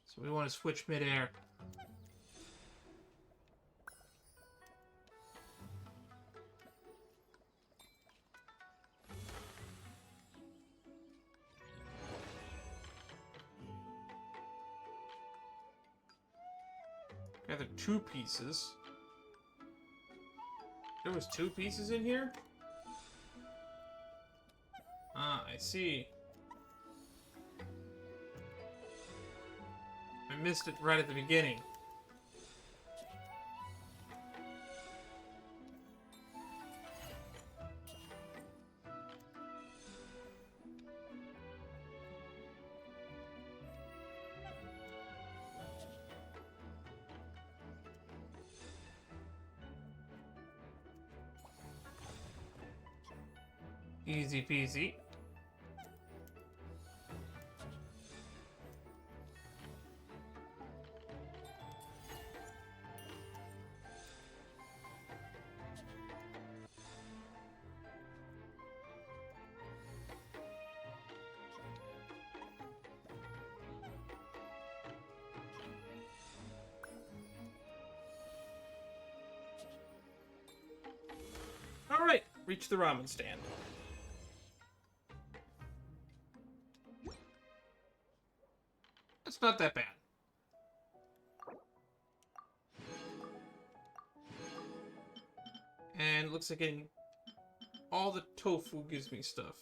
So we want to switch midair. Gather 2 pieces. There was 2 pieces in here? Ah, I see. I missed it right at the beginning. Easy peasy. reach the ramen stand. It's not that bad. And it looks like getting all the tofu gives me stuff.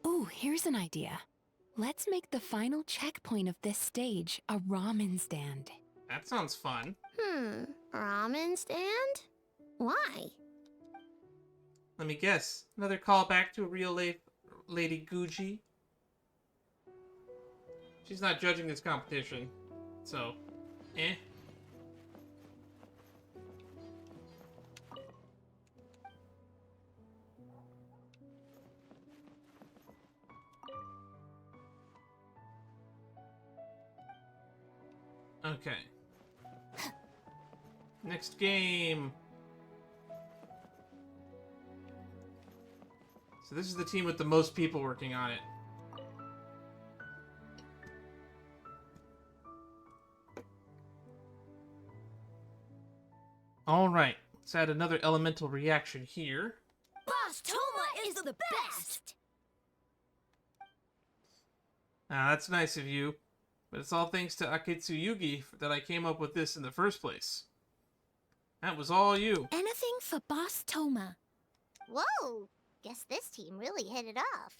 Ooh, here's an idea. Let's make the final checkpoint of this stage a ramen stand. That sounds fun. Ramen stand? Why? Let me guess. Another callback to a real Lady Guuji. She's not judging this competition, so, eh. Okay. Next game. So this is the team with the most people working on it. Alright, let's add another elemental reaction here. Boss Toma is the best! Now that's nice of you, but it's all thanks to Akitsu Yugi that I came up with this in the first place. That was all you. Anything for Boss Toma. Whoa! Guess this team really hit it off.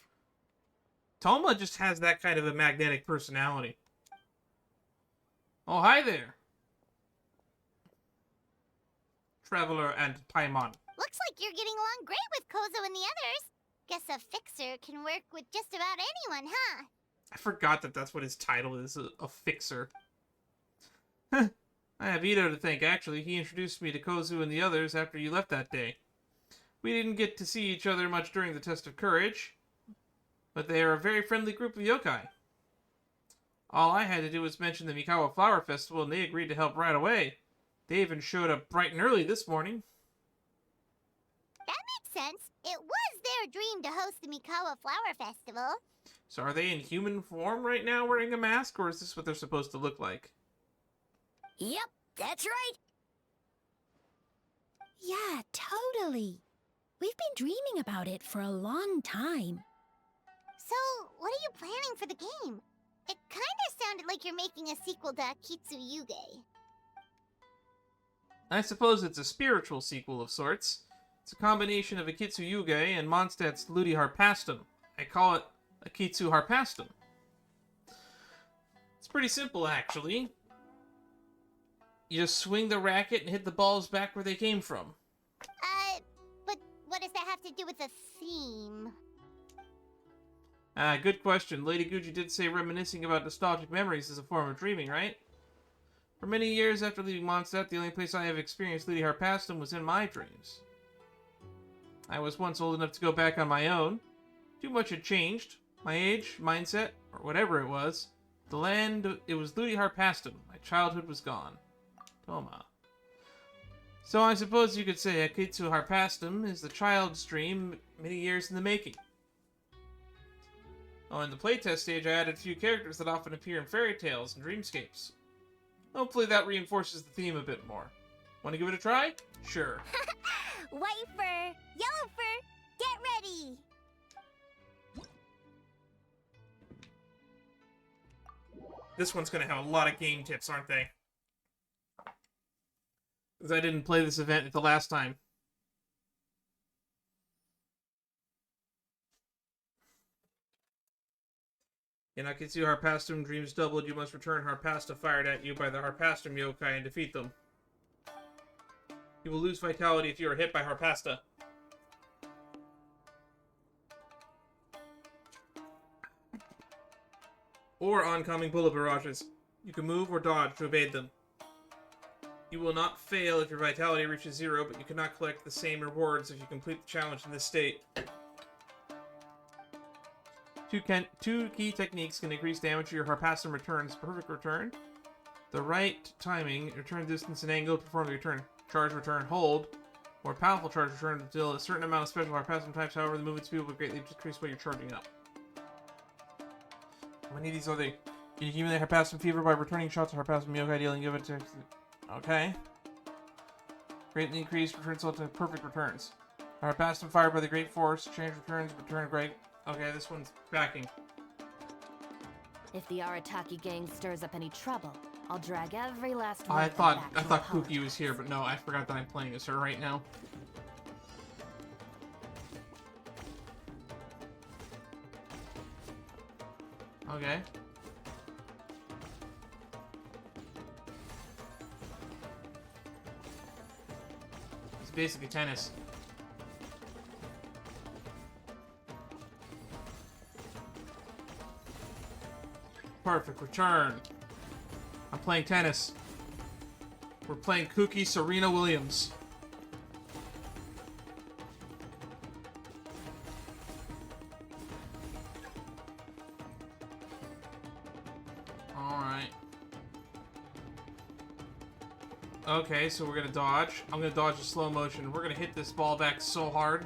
Toma just has that kind of a magnetic personality. Oh, hi there. Traveler and Paimon. Looks like you're getting along great with Kozo and the others. Guess a fixer can work with just about anyone, huh? I forgot that that's what his title is, a fixer. I have Ito to thank, actually. He introduced me to Kozu and the others after you left that day. We didn't get to see each other much during the test of courage, but they are a very friendly group of yokai. All I had to do was mention the Mikawa Flower Festival, and they agreed to help right away. They even showed up bright and early this morning. That makes sense. It was their dream to host the Mikawa Flower Festival. So are they in human form right now wearing a mask, or is this what they're supposed to look like? Yep, that's right. Yeah, totally. We've been dreaming about it for a long time. So, what are you planning for the game? It kinda sounded like you're making a sequel to Akitsu Yuge. I suppose it's a spiritual sequel of sorts. It's a combination of Akitsu Yuge and Mondstadt's Ludi Harpastum. I call it Akitsu Harpastum. It's pretty simple, actually. You just swing the racket and hit the balls back where they came from. But what does that have to do with the theme? Good question. Lady Guuji did say reminiscing about nostalgic memories is a form of dreaming, right? For many years after leaving Mondstadt, the only place I have experienced Ludi Harpastum was in my dreams. I was once old enough to go back on my own. Too much had changed. My age, mindset, or whatever it was. The land, it was Ludi Harpastum. My childhood was gone. Toma. So I suppose you could say Akitsu Harpastum is the child's dream many years in the making. Oh, in the playtest stage I added a few characters that often appear in fairy tales and dreamscapes. Hopefully that reinforces the theme a bit more. Want to give it a try? Sure. White fur, yellow fur, get ready! This one's going to have a lot of game tips, aren't they? Because I didn't play this event the last time. In Akitsu Harpastum, dreams doubled. You must return Harpasta fired at you by the Harpastum yokai and defeat them. You will lose vitality if you are hit by Harpasta. Or oncoming bullet barrages. You can move or dodge to evade them. You will not fail if your vitality reaches 0, but you cannot collect the same rewards if you complete the challenge in this state. Two key techniques can increase damage to your Harpastum returns. Perfect return. The right timing, return distance and angle to perform the return. Charge return, hold. More powerful charge return until a certain amount of special Harpastum types. However, the movement speed will greatly decrease while you're charging up. How many of these are they? Can you give me the Harpassum Fever by returning shots of Harpassum Yokai dealing give it to... Okay. Greatly increased return slow to perfect returns. Harpassum Fire by the Great Force. Change returns, return great. Okay, this one's backing. If the Arataki gang stirs up any trouble, I'll drag every last one I of them thought back to Kuki was here, but no, I forgot that I'm playing as her right now. Okay. It's basically tennis. Perfect return. I'm playing tennis. We're playing Kuki Serena Williams. Alright. Okay, so we're gonna dodge. I'm gonna dodge in slow motion. We're gonna hit this ball back so hard.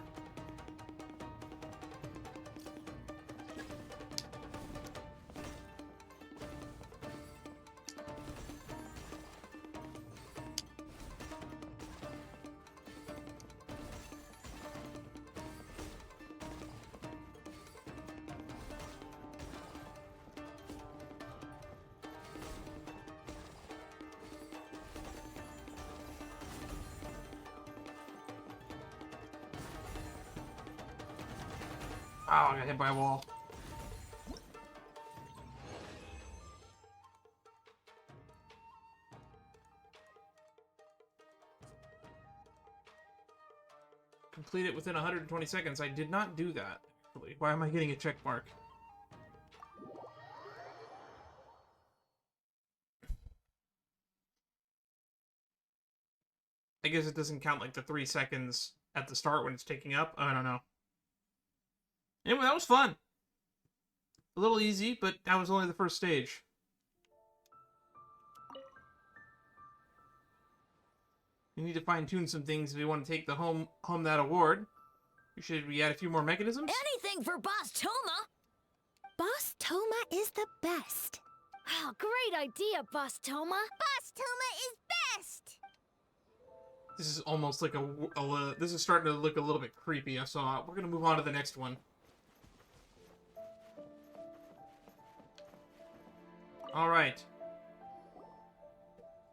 Oh, I got hit by a wall. Complete it within 120 seconds. I did not do that. Why am I getting a check mark? I guess it doesn't count like the 3 seconds at the start when it's taking up. I don't know. Anyway, that was fun. A little easy, but that was only the first stage. We need to fine-tune some things if we want to take the home that award. Should we add a few more mechanisms? Anything for Boss Toma! Boss Toma is the best. Oh, great idea, Boss Toma! Boss Toma is best! This is almost like this is starting to look a little bit creepy. So we're gonna move on to the next one. All right.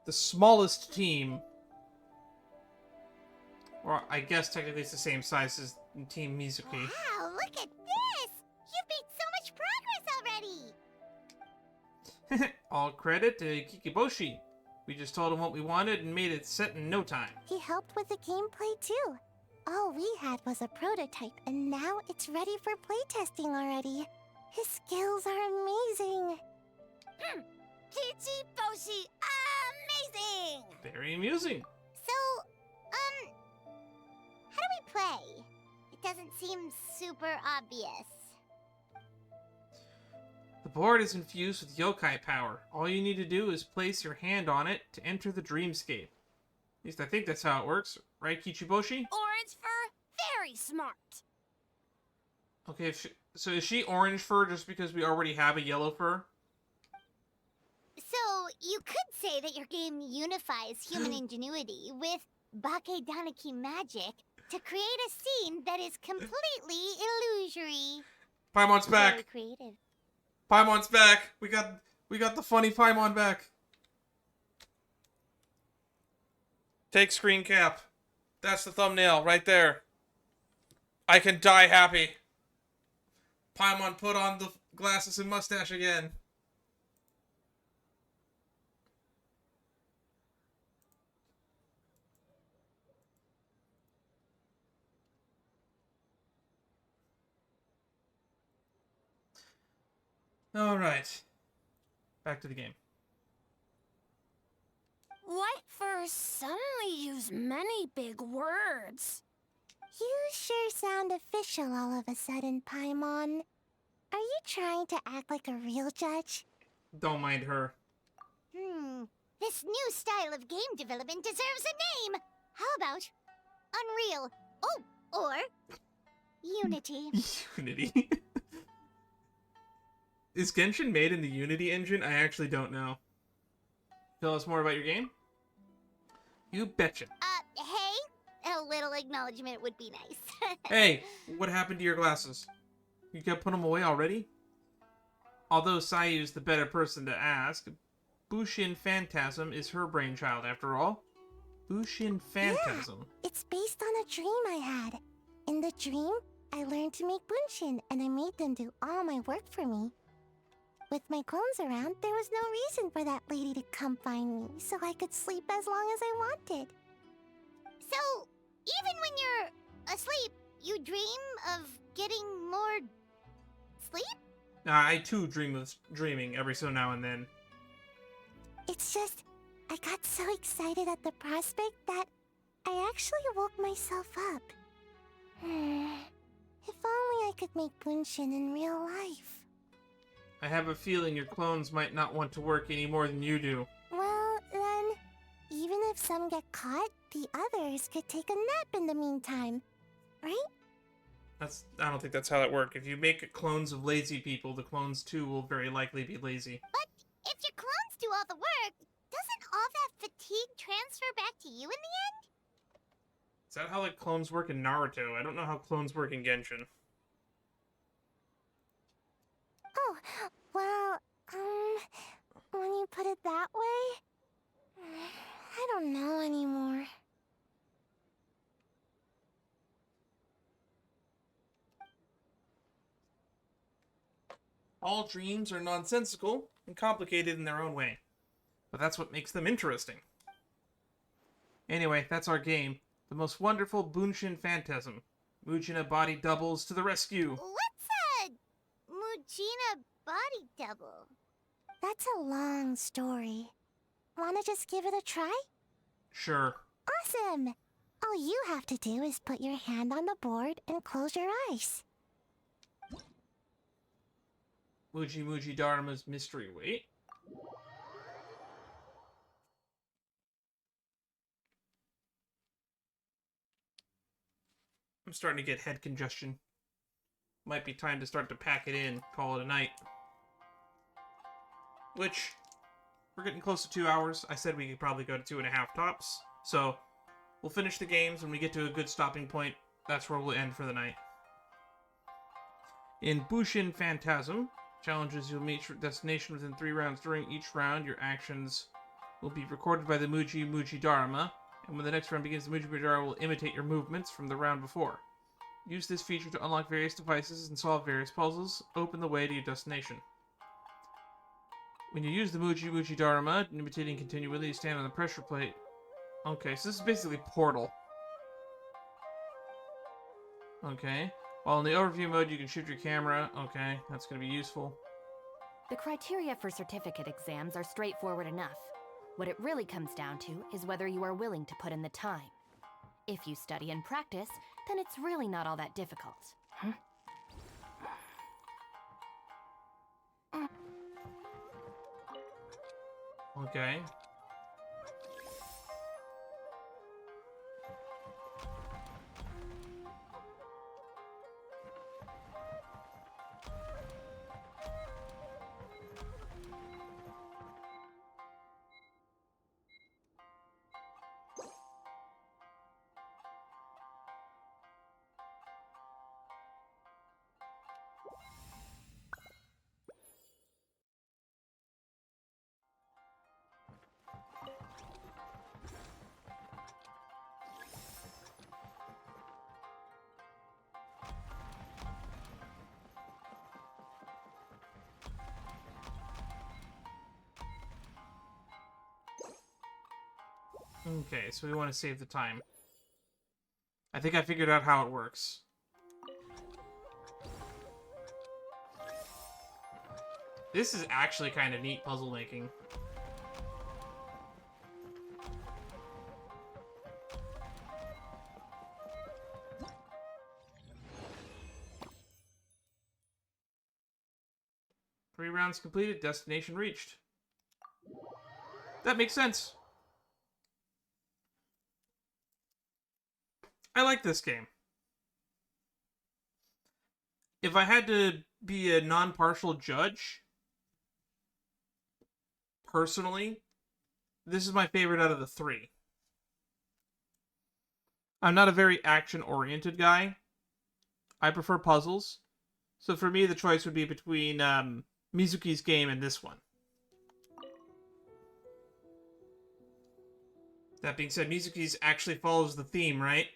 The smallest team, or I guess technically it's the same size as Team Mizuki. Wow, look at this! You've made so much progress already! All credit to Kikiboshi. We just told him what we wanted and made it set in no time. He helped with the gameplay too. All we had was a prototype, and now it's ready for playtesting already. His skills are amazing. Kichiboshi, amazing! Very amusing. So, how do we play? It doesn't seem super obvious. The board is infused with yokai power. All you need to do is place your hand on it to enter the dreamscape. At least I think that's how it works. Right, Kichiboshi? Orange fur, very smart. Okay, so is she orange fur just because we already have a yellow fur? So, you could say that your game unifies human ingenuity with Bake Danuki magic to create a scene that is completely illusory. Paimon's back! Very creative. Paimon's back! We got the funny Paimon back. Take screen cap. That's the thumbnail right there. I can die happy. Paimon put on the glasses and mustache again. Alright. Back to the game. White fur suddenly use many big words. You sure sound official all of a sudden, Paimon. Are you trying to act like a real judge? Don't mind her. This new style of game development deserves a name. How about Unreal? Oh, or Unity. Unity. Is Genshin made in the Unity engine? I actually don't know. Tell us more about your game? You betcha. Hey, a little acknowledgement would be nice. Hey, what happened to your glasses? You can't put them away already? Although Sayu's the better person to ask, Bushin Phantasm is her brainchild after all. Bushin Phantasm. Yeah, it's based on a dream I had. In the dream, I learned to make bunshin, and I made them do all my work for me. With my clones around, there was no reason for that lady to come find me, so I could sleep as long as I wanted. So, even when you're asleep, you dream of getting more sleep? I too dream of dreaming every so now and then. It's just, I got so excited at the prospect that I actually woke myself up. If only I could make bunshin in real life. I have a feeling your clones might not want to work any more than you do. Well, then, even if some get caught, the others could take a nap in the meantime, right? I don't think that's how that works. If you make clones of lazy people, the clones too will very likely be lazy. But if your clones do all the work, doesn't all that fatigue transfer back to you in the end? Is that how like clones work in Naruto? I don't know how clones work in Genshin. Oh, well, when you put it that way, I don't know anymore. All dreams are nonsensical and complicated in their own way. But that's what makes them interesting. Anyway, that's our game. The most wonderful Bunshin Phantasm. Mujina body doubles to the rescue! What's a Mujina body double? That's a long story. Wanna just give it a try? Sure. Awesome! All you have to do is put your hand on the board and close your eyes. Muji Muji Dharma's mystery weight. I'm starting to get head congestion. Might be time to start to pack it in, call it a night. Which, we're getting close to 2 hours. I said we could probably go to 2.5 tops. So, we'll finish the games when we get to a good stopping point. That's where we'll end for the night. In Bushin Phantasm, challenges you'll meet your destination within 3 rounds. During each round, your actions will be recorded by the Muji Muji Dharma, and when the next round begins, the Muji Muji Dharma will imitate your movements from the round before. Use this feature to unlock various devices and solve various puzzles. Open the way to your destination. When you use the Muji Muji Dharma, imitating continually, you stand on the pressure plate. Okay, so this is basically Portal. Okay. While in the overview mode, you can shift your camera. Okay, that's going to be useful. The criteria for certificate exams are straightforward enough. What it really comes down to is whether you are willing to put in the time. If you study and practice, then it's really not all that difficult. Okay. Okay, so we want to save the time. I think I figured out how it works. This is actually kind of neat puzzle making. Three rounds completed, destination reached. That makes sense. I like this game. If I had to be a non-partial judge, personally, this is my favorite out of the three. I'm not a very action-oriented guy. I prefer puzzles. So for me, the choice would be between Mizuki's game and this one. That being said, Mizuki's actually follows the theme, right?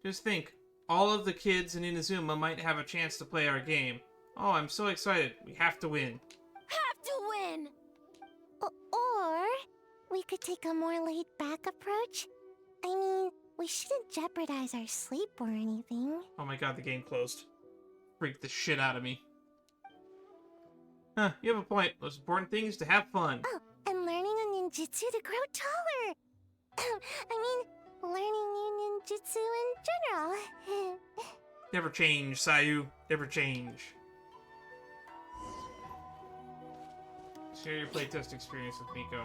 Just think, all of the kids in Inazuma might have a chance to play our game. Oh, I'm so excited. We have to win. Have to win! Or we could take a more laid-back approach. I mean, we shouldn't jeopardize our sleep or anything. Oh my god, the game closed. Freaked the shit out of me. Huh, you have a point. Most important thing is to have fun. Oh, and learning a ninjutsu to grow taller. I mean, learning new ninjutsu in general. Never change, Sayu. Never change. Share your playtest experience with Miko.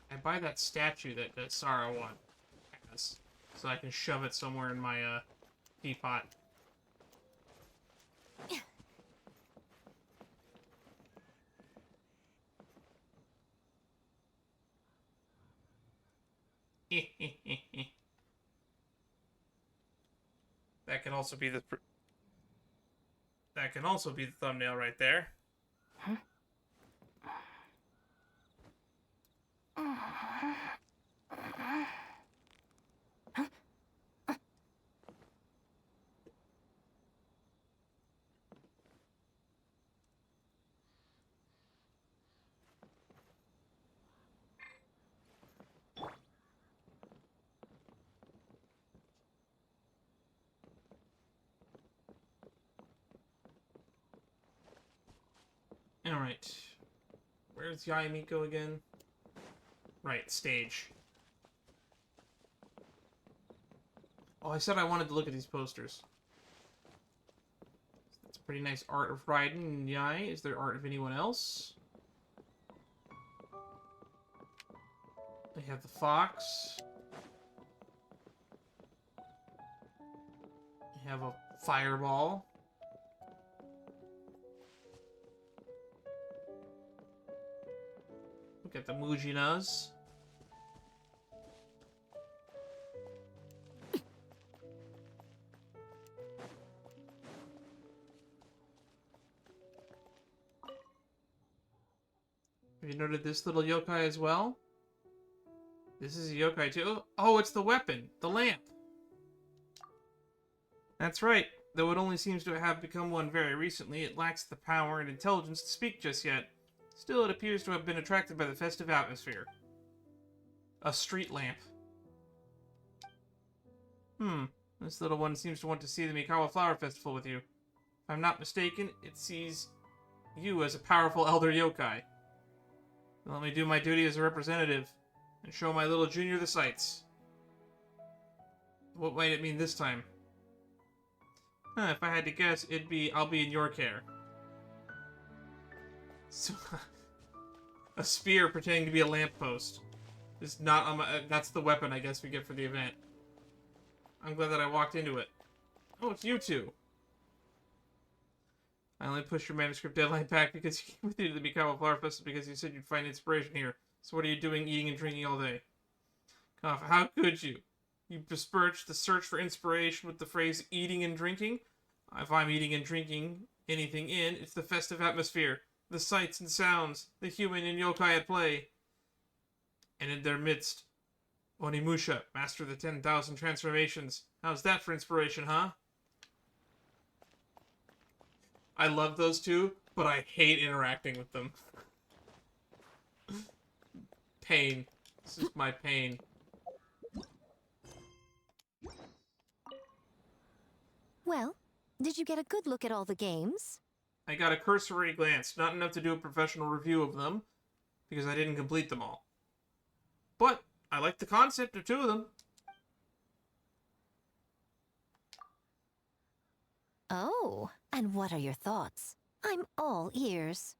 I buy that statue that Sarah has, so I can shove it somewhere in my teapot. That can also be the thumbnail right there. Alright. Where's Yaemiko again? Right, stage. Oh, I said I wanted to look at these posters. That's pretty nice art of Raiden and Yae. Is there art of anyone else? They have the fox. They have a fireball. Look at the Mujinas. Have you noted this little yokai as well? This is a yokai too. Oh, it's the weapon, the lamp. That's right. Though it only seems to have become one very recently, it lacks the power and intelligence to speak just yet. Still, it appears to have been attracted by the festive atmosphere. A street lamp. This little one seems to want to see the Mikawa Flower Festival with you. If I'm not mistaken, it sees you as a powerful elder yokai. Let me do my duty as a representative and show my little junior the sights. What might it mean this time? If I had to guess, it'd be I'll be in your care. So, a spear pretending to be a lamppost. Is not on my, that's the weapon I guess we get for the event. I'm glad that I walked into it. Oh, it's you two. I only pushed your manuscript deadline back because you came with you to the Mikawa Flower Festival because you said you'd find inspiration here. So what are you doing eating and drinking all day? Cough, how could you? You besmirch the search for inspiration with the phrase eating and drinking? If I'm eating and drinking anything in, it's the festive atmosphere, the sights and sounds, the human and yokai at play. And in their midst, Onimusha, master of the 10,000 transformations. How's that for inspiration, huh? I love those two, but I hate interacting with them. Pain. This is my pain. Well, did you get a good look at all the games? I got a cursory glance, not enough to do a professional review of them, because I didn't complete them all. But I like the concept of two of them. Oh, and what are your thoughts? I'm all ears.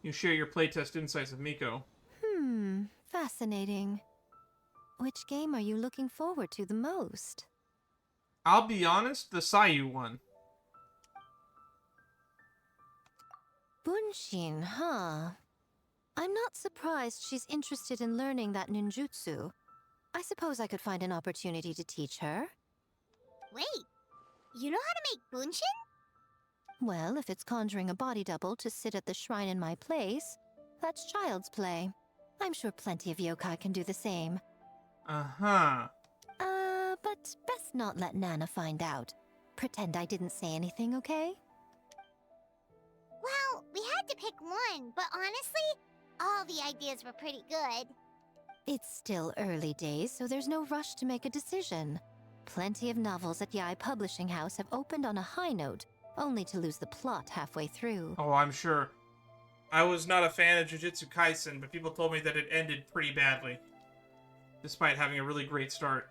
You share your playtest insights with Miko. Fascinating. Which game are you looking forward to the most? I'll be honest, the Sayu one. Bunshin, huh? I'm not surprised she's interested in learning that ninjutsu. I suppose I could find an opportunity to teach her. Wait, you know how to make bunshin? Well, if it's conjuring a body double to sit at the shrine in my place, that's child's play. I'm sure plenty of yokai can do the same. Uh-huh. But best not let Nana find out. Pretend I didn't say anything, okay? Well, we had to pick one, but honestly, all the ideas were pretty good. It's still early days, so there's no rush to make a decision. Plenty of novels at Yae Publishing House have opened on a high note, only to lose the plot halfway through. Oh, I'm sure. I was not a fan of Jujutsu Kaisen, but people told me that it ended pretty badly. Despite having a really great start.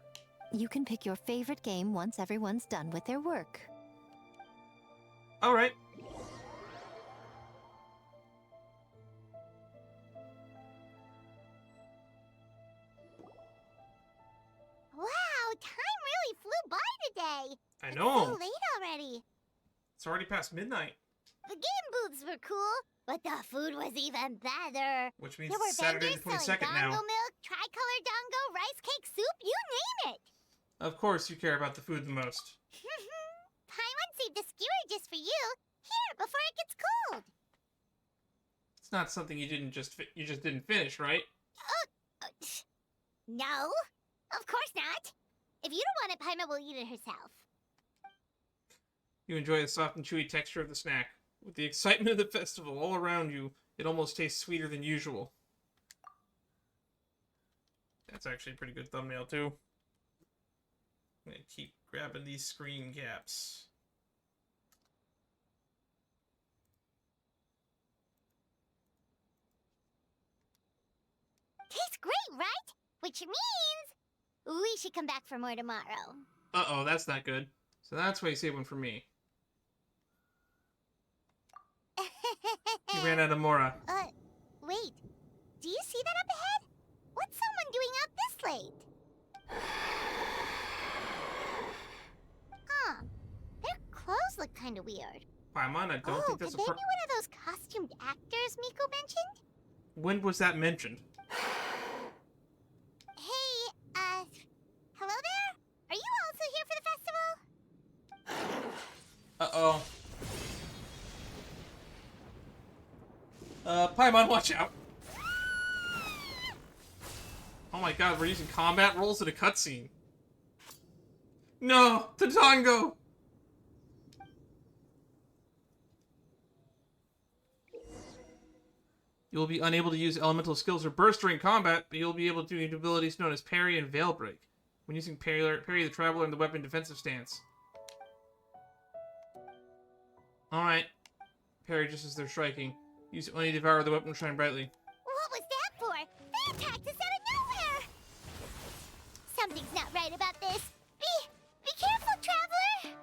You can pick your favorite game once everyone's done with their work. Alright. Wow, time really flew by today. I know. It's so late already. It's already past midnight. The game booths were cool, but the food was even better. Which means there were it's Saturday the vendors selling 22nd dango now. milk, tricolor dango, rice cake soup, you name it. Of course you care about the food the most. Paimon saved the skewer just for you. Here, before it gets cold. It's not something you just didn't finish, right? No, of course not. If you don't want it, Paimon will eat it herself. You enjoy the soft and chewy texture of the snack. With the excitement of the festival all around you, it almost tastes sweeter than usual. That's actually a pretty good thumbnail, too. I'm gonna keep grabbing these screen caps. Tastes great, right? Which means we should come back for more tomorrow. Uh-oh, that's not good. So that's why you save one for me. You ran out of Mora. Wait. Do you see that up ahead? What's someone doing out this late? Huh. Their clothes look kind of weird. Paimon, I don't think that's could they be one of those costumed actors Miko mentioned? When was that mentioned? Hey, hello there? Are you also here for the festival? Uh-oh. Paimon, watch out! Oh my god, we're using combat rolls in a cutscene. No! Tatango! You will be unable to use elemental skills or burst during combat, but you'll be able to do abilities known as parry and veil break. When using parry the traveler in the weapon defensive stance. Alright. Parry just as they're striking. Use it when you devour the weapon to shine brightly. What was that for? They attacked us out of nowhere! Something's not right about this. Be careful, traveler!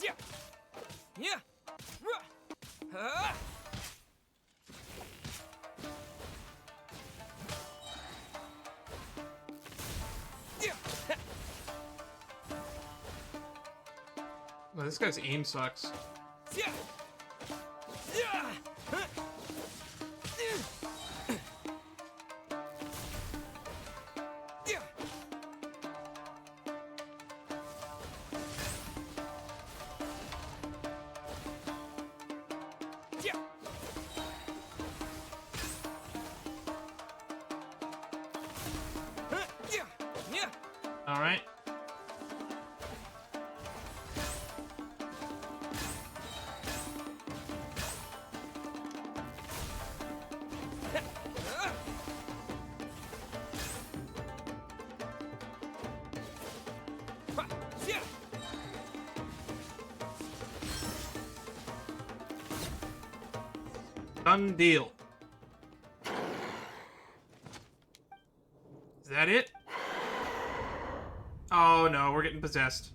Yeah. Yeah. Oh, this guy's aim sucks. Yeah. Yeah. Alright. Done deal. Is that it? Oh no, we're getting possessed.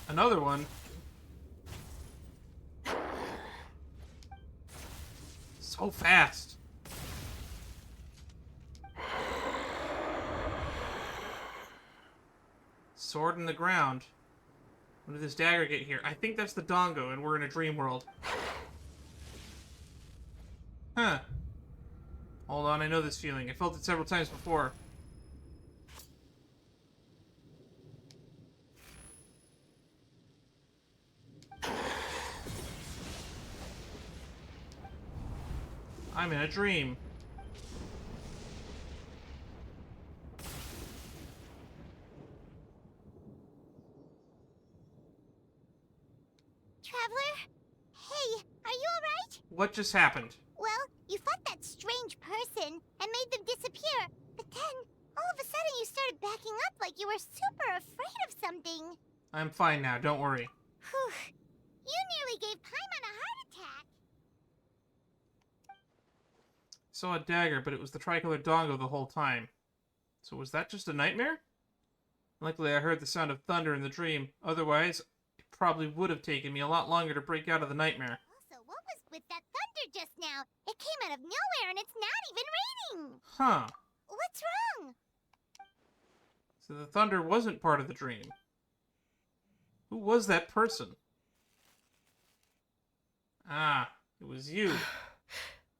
Another one. So fast. Sword in the ground. When did this dagger get here? I think that's the Dongo, and we're in a dream world. Huh. Hold on, I know this feeling. I felt it several times before. I'm in a dream. Traveler? Hey, are you alright? What just happened? Well, you fought that strange person and made them disappear. But then, all of a sudden you started backing up like you were super afraid of something. I'm fine now, don't worry. Whew. You nearly gave Paimon a heart attack. Saw a dagger, but it was the tricolor Dongo the whole time. So was that just a nightmare? Luckily I heard the sound of thunder in the dream. Otherwise, it probably would have taken me a lot longer to break out of the nightmare. Also, what was with that thunder just now? It came out of nowhere and it's not even raining. Huh. What's wrong? So the thunder wasn't part of the dream. Who was that person? Ah, it was you.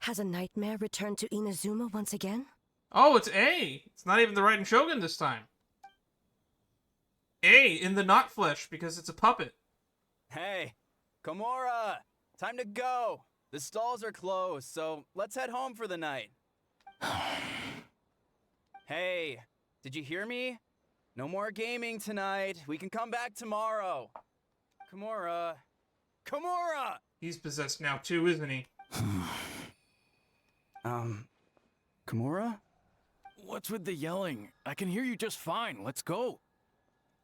Has a nightmare returned to Inazuma once again? Oh, it's A! It's not even the Raiden Shogun this time. A in the not flesh because it's a puppet. Hey, Komura! Time to go! The stalls are closed, so let's head home for the night. Hey, did you hear me? No more gaming tonight. We can come back tomorrow. Komura. Komura! He's possessed now too, isn't he? Komura? What's with the yelling? I can hear you just fine. Let's go.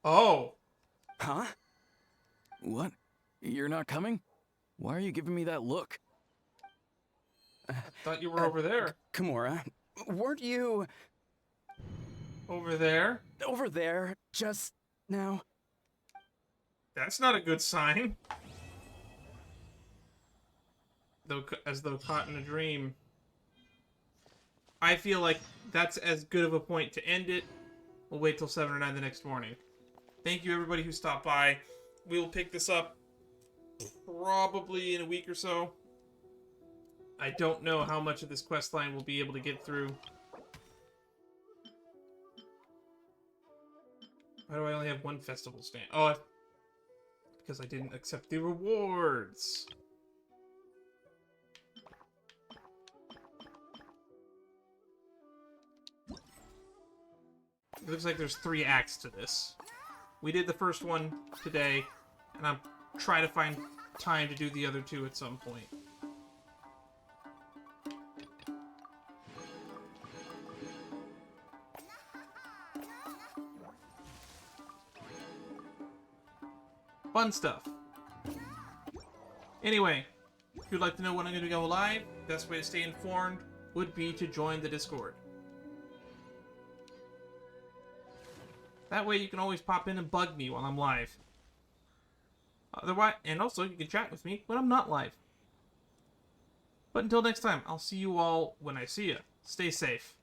Oh. Huh? What? You're not coming? Why are you giving me that look? Thought you were over there. Komura, weren't you... Over there? Over there, just now. That's not a good sign. As though caught in a dream. I feel like that's as good of a point to end it. We'll wait till 7 or 9 the next morning. Thank you everybody who stopped by. We will pick this up probably in a week or so. I don't know how much of this quest line we'll be able to get through. Why do I only have one festival stand? Oh, because I didn't accept the rewards. It looks like there's 3 acts to this. We did the first one today, and I'm trying to find time to do the other 2 at some point. Fun stuff. Anyway, if you'd like to know when I'm going to go live, the best way to stay informed would be to join the Discord. That way you can always pop in and bug me while I'm live. Otherwise, and also you can chat with me when I'm not live. But until next time, I'll see you all when I see you. Stay safe.